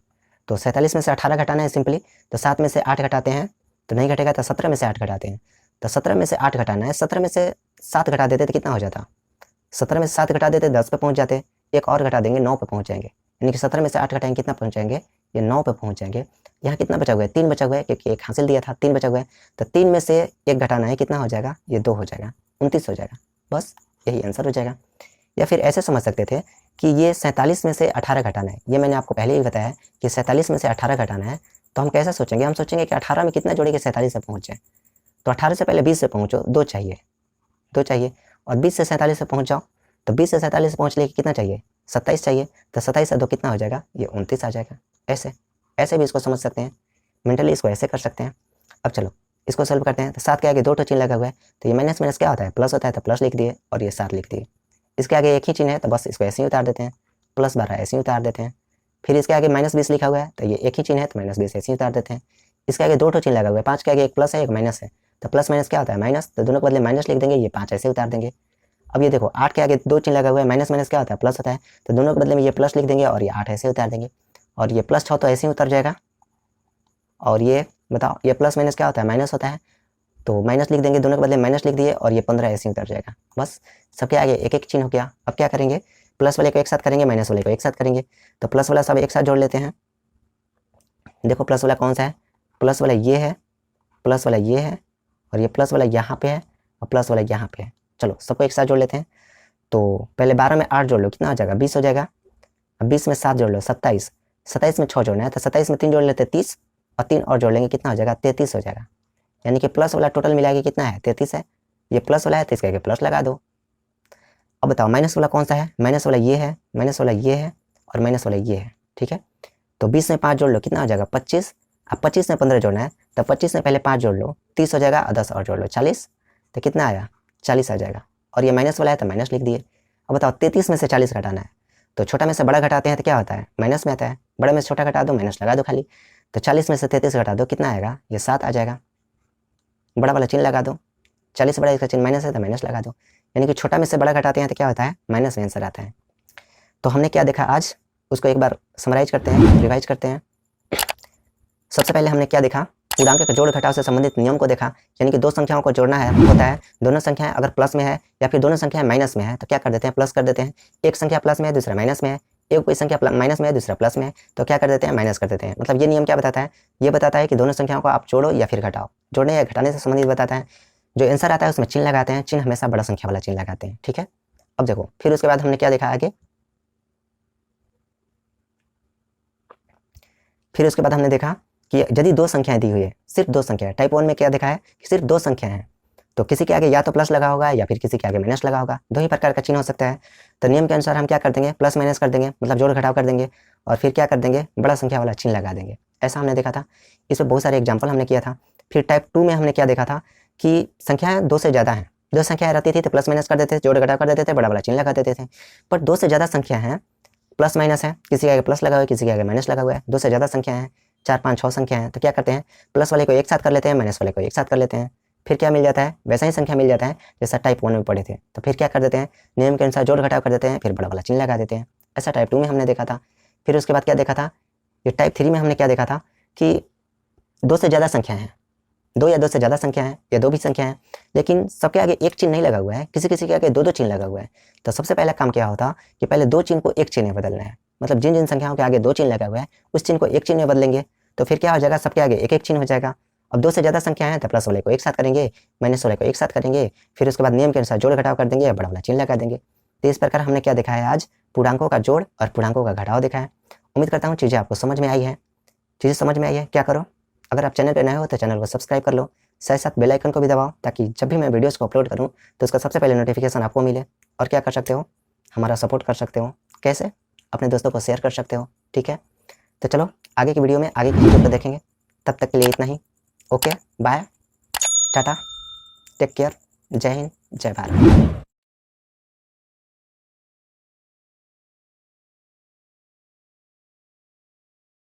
Speaker 1: तो 47 में से 18 घटाना है सिंपली, तो 7 में से 8 घटाते हैं तो नहीं घटेगा, तो 17 में से 8 घटाते हैं, तो 17 में से 8 घटाना है। 17 में से 7 घटा देते तो कितना हो जाता, 17 में से 7 घटा देते 10 पे पहुंच जाते, एक और घटा देंगे 9 पे पहुंच जाएंगे, यानी कि 17 में से 8 घटाएंगे कितना पहुंच जाएंगे, ये 9 पे पहुंच जाएंगे। यहाँ कितना बचा हुआ है, 3 बचा हुआ है, क्योंकि एक हासिल दिया था, 3 बचा हुआ है, तो 3 में से 1 घटाना है, कितना हो जाएगा, ये 2 हो जाएगा, 29 हो जाएगा। बस यही आंसर हो जाएगा। या फिर ऐसे समझ सकते थे कि ये 47 में से 18 घटाना है। ये मैंने आपको पहले ही बताया कि 47 में से 18 घटाना है, तो हम कैसे सोचेंगे, हम सोचेंगे कि 18 में कितना जोड़े कि 47 से पहुँच जाए। तो 18 से पहले 20 से पहुँचो, 2 चाहिए, 2 चाहिए, और 20 से 47 से पहुँच जाओ, तो 20 से 47 से पहुँचने के कितना चाहिए, 27 चाहिए, तो 27 से 2 कितना हो जाएगा, ये 29 आ जाएगा। ऐसे ऐसे भी इसको समझ सकते हैं, मेंटली इसको ऐसे कर सकते हैं। अब चलो इसको सॉल्व करते हैं। तो 7 के आगे 2 चिन्ह लगा हुआ है, तो ये माइनस माइनस क्या होता है, प्लस होता है, तो प्लस लिख दिए, और ये 7 लिख दिए। इसके आगे एक ही चिन्ह है तो बस इसको ऐसे ही उतार देते हैं, प्लस 12 ऐसे ही उतार देते हैं। फिर इसके आगे -20 लिखा हुआ है, तो ये एक ही चिन्ह है तो -20 ऐसे ही उतार देते हैं। इसके आगे 2 चिन्ह लगा हुआ है, 5 के आगे एक प्लस है एक माइनस है, तो प्लस माइनस क्या होता है, माइनस, तो दोनों के बदले माइनस लिख देंगे, ये 5 ऐसे उतार देंगे। अब ये देखो, 8 के आगे 2 चिन्ह लगा हुआ है, माइनस माइनस क्या होता है, प्लस होता है, तो दोनों के बदले में ये प्लस लिख देंगे, और ये 8 ऐसे उतार देंगे, और ये +6 तो ऐसे ही उतर जाएगा। और ये बताओ, ये प्लस माइनस क्या होता है, माइनस होता है, तो माइनस लिख देंगे, दोनों के बदले माइनस लिख दिए, और ये 15 ऐसे ही उतर जाएगा। बस सबके आगे एक एक चिन्ह हो गया। अब क्या करेंगे, प्लस वाले को एक साथ करेंगे, माइनस वाले को एक साथ करेंगे। तो प्लस वाला सब एक साथ जोड़ लेते हैं। देखो प्लस वाला कौन सा है, प्लस वाला ये है, प्लस वाला ये है, और ये प्लस वाला यहाँ पे है, और प्लस वाला यहाँ पे है। चलो सबको एक साथ जोड़ लेते हैं। तो पहले 12 में 8 जोड़ लो, कितना हो जाएगा, 20 हो जाएगा। अब 20 में 7 जोड़ लो, 27, 27 में 6 जोड़ना है, तो 27 में 3 जोड़ लेते 30, और 3 और जोड़ लेंगे, कितना हो जाएगा, 33 हो जाएगा। यानी कि प्लस वाला टोटल मिला के कितना है, 33 है। ये प्लस वाला है तो इसके आगे प्लस लगा दो। अब बताओ माइनस वाला कौन सा है, माइनस वाला ये है, माइनस वाला ये है, और माइनस वाला ये है। ठीक है, तो 20 में 5 जोड़ लो, कितना हो जाएगा, 25। अब 25 में 15 जोड़ना है, तो 25 में पहले 5 जोड़ लो, 30 हो जाएगा, और 10 और जोड़ लो, 40, तो कितना आया, 40 आ जाएगा। और ये माइनस वाला है तो माइनस लिख दिए। अब बताओ 33 में से 40 घटाना है, तो छोटा में से बड़ा घटाते हैं तो क्या होता है, माइनस में आता है, बड़े में से छोटा घटा दो, माइनस लगा दो खाली। तो 40 में से 33 घटा दो, कितना आएगा, ये 7 आ जाएगा। बड़ा वाला चिन्ह लगा दो, 40 बड़ा इसका चिन्ह माइनस है तो माइनस लगा दो, यानी कि छोटा में से बड़ा घटाते हैं तो क्या होता है, माइनस में आंसर आता है। तो हमने क्या देखा आज, उसको एक बार समराइज करते हैं, रिवाइज करते हैं। सबसे पहले हमने क्या देखा, पूर्णांक के जोड़ घटाव से संबंधित नियम को देखा, यानी कि 2 संख्याओं को जोड़ना है होता है, दोनों संख्याएं अगर प्लस में है या फिर दोनों संख्याएं माइनस में है तो क्या कर देते हैं, प्लस कर देते हैं। एक संख्या प्लस में है, दूसरा माइनस में है, एक कोई संख्या माइनस में है, दूसरा प्लस में है, तो क्या कर देते हैं, माइनस कर देते हैं। मतलब ये नियम क्या बताता है, ये बताता है कि दोनों संख्याओं को आप जोड़ो या फिर घटाओ, जोड़ने या घटाने से संबंधित बताता है। जो आंसर आता है उसमें चिन्ह लगाते हैं, चिन्ह हमेशा बड़ा संख्या वाला चिन्ह लगाते हैं, ठीक है। अब देखो फिर उसके बाद हमने क्या देखा आगे, फिर उसके बाद हमने देखा कि यदि दो संख्याएं दी हुई है, सिर्फ दो संख्या है, टाइप 1 में क्या देखा है कि सिर्फ दो संख्या है, तो किसी के आगे या तो प्लस लगा होगा या फिर किसी के आगे माइनस लगा होगा, दो ही प्रकार का चिन्ह हो सकता है। तो नियम के अनुसार हम क्या कर देंगे, प्लस माइनस कर देंगे, मतलब जोड़ घटाव कर देंगे, और फिर क्या कर देंगे, बड़ा संख्या वाला चिन्ह लगा देंगे। ऐसा हमने देखा था, इसमें बहुत सारे एग्जाम्पल हमने किया था। फिर टाइप 2 में हमने क्या देखा था कि संख्याएं दो से ज़्यादा हैं, दो संख्याएं रहती थी तो प्लस माइनस कर देते थे, जोड़ घटाव कर देते थे, बड़ा वाला चिन्ह लगा देते थे। पर दो से ज़्यादा संख्या है, प्लस माइनस है, किसी के आगे प्लस लगा हुआ है, किसी के आगे माइनस लगा हुआ है, दो से ज़्यादा संख्या है, 4 5 6 संख्या है, तो क्या करते हैं, प्लस वाले को एक साथ कर लेते हैं, माइनस वाले को एक साथ कर लेते हैं। फिर क्या मिल जाता है, वैसा ही संख्या मिल जाता है जैसा टाइप 1 में पढ़े थे। तो फिर क्या कर देते हैं, नियम के अनुसार जोड़ घटाव कर देते हैं, फिर बड़ा वाला चिन्ह लगा देते हैं। ऐसा टाइप 2 में हमने देखा था। फिर उसके बाद क्या देखा था, ये टाइप 3 में हमने क्या देखा था कि दो से ज़्यादा संख्या है, दो या दो से ज़्यादा संख्या है या दो भी संख्या है, लेकिन सबके आगे एक चिन्ह नहीं लगा हुआ है, किसी किसी के आगे दो दो चिन्ह लगा हुआ है। तो सबसे पहला काम क्या होता कि पहले दो चिन्ह को एक चिन्ह में बदलना है, मतलब जिन जिन संख्याओं के आगे दो चिन्ह लगा हुआ है उस चिन्ह को एक चिन्ह में बदलेंगे, तो फिर क्या हो जाएगा, सबके आगे एक एक चिन्ह हो जाएगा। अब दो से ज़्यादा संख्या है तो प्लस वाले को एक साथ करेंगे, माइनस वाले को एक साथ करेंगे, फिर उसके बाद नियम के अनुसार जोड़ घटाव कर देंगे, बड़ा वाला चिन्ह लगा देंगे। तो इस प्रकार हमने क्या देखा है, आज पूर्णांकों का जोड़ और पूर्णांकों का घटाव देखा है। उम्मीद करता हूँ चीज़ें आपको समझ में आई है। चीज़ें समझ में आई है, क्या करो, अगर आप चैनल पर नए हो तो चैनल को सब्सक्राइब कर लो, साथ साथ बेल आइकन को भी दबाओ, ताकि जब भी मैं वीडियोस को अपलोड करूं तो उसका सबसे पहले नोटिफिकेशन आपको मिले। और क्या कर सकते हो, हमारा सपोर्ट कर सकते हो, कैसे, अपने दोस्तों को शेयर कर सकते हो, ठीक है। तो चलो आगे की वीडियो में आगे की चीज़ों को देखेंगे, तब तक के लिए इतना ही। Okay, bye, tata, take care, जय हिंद, जय भारत।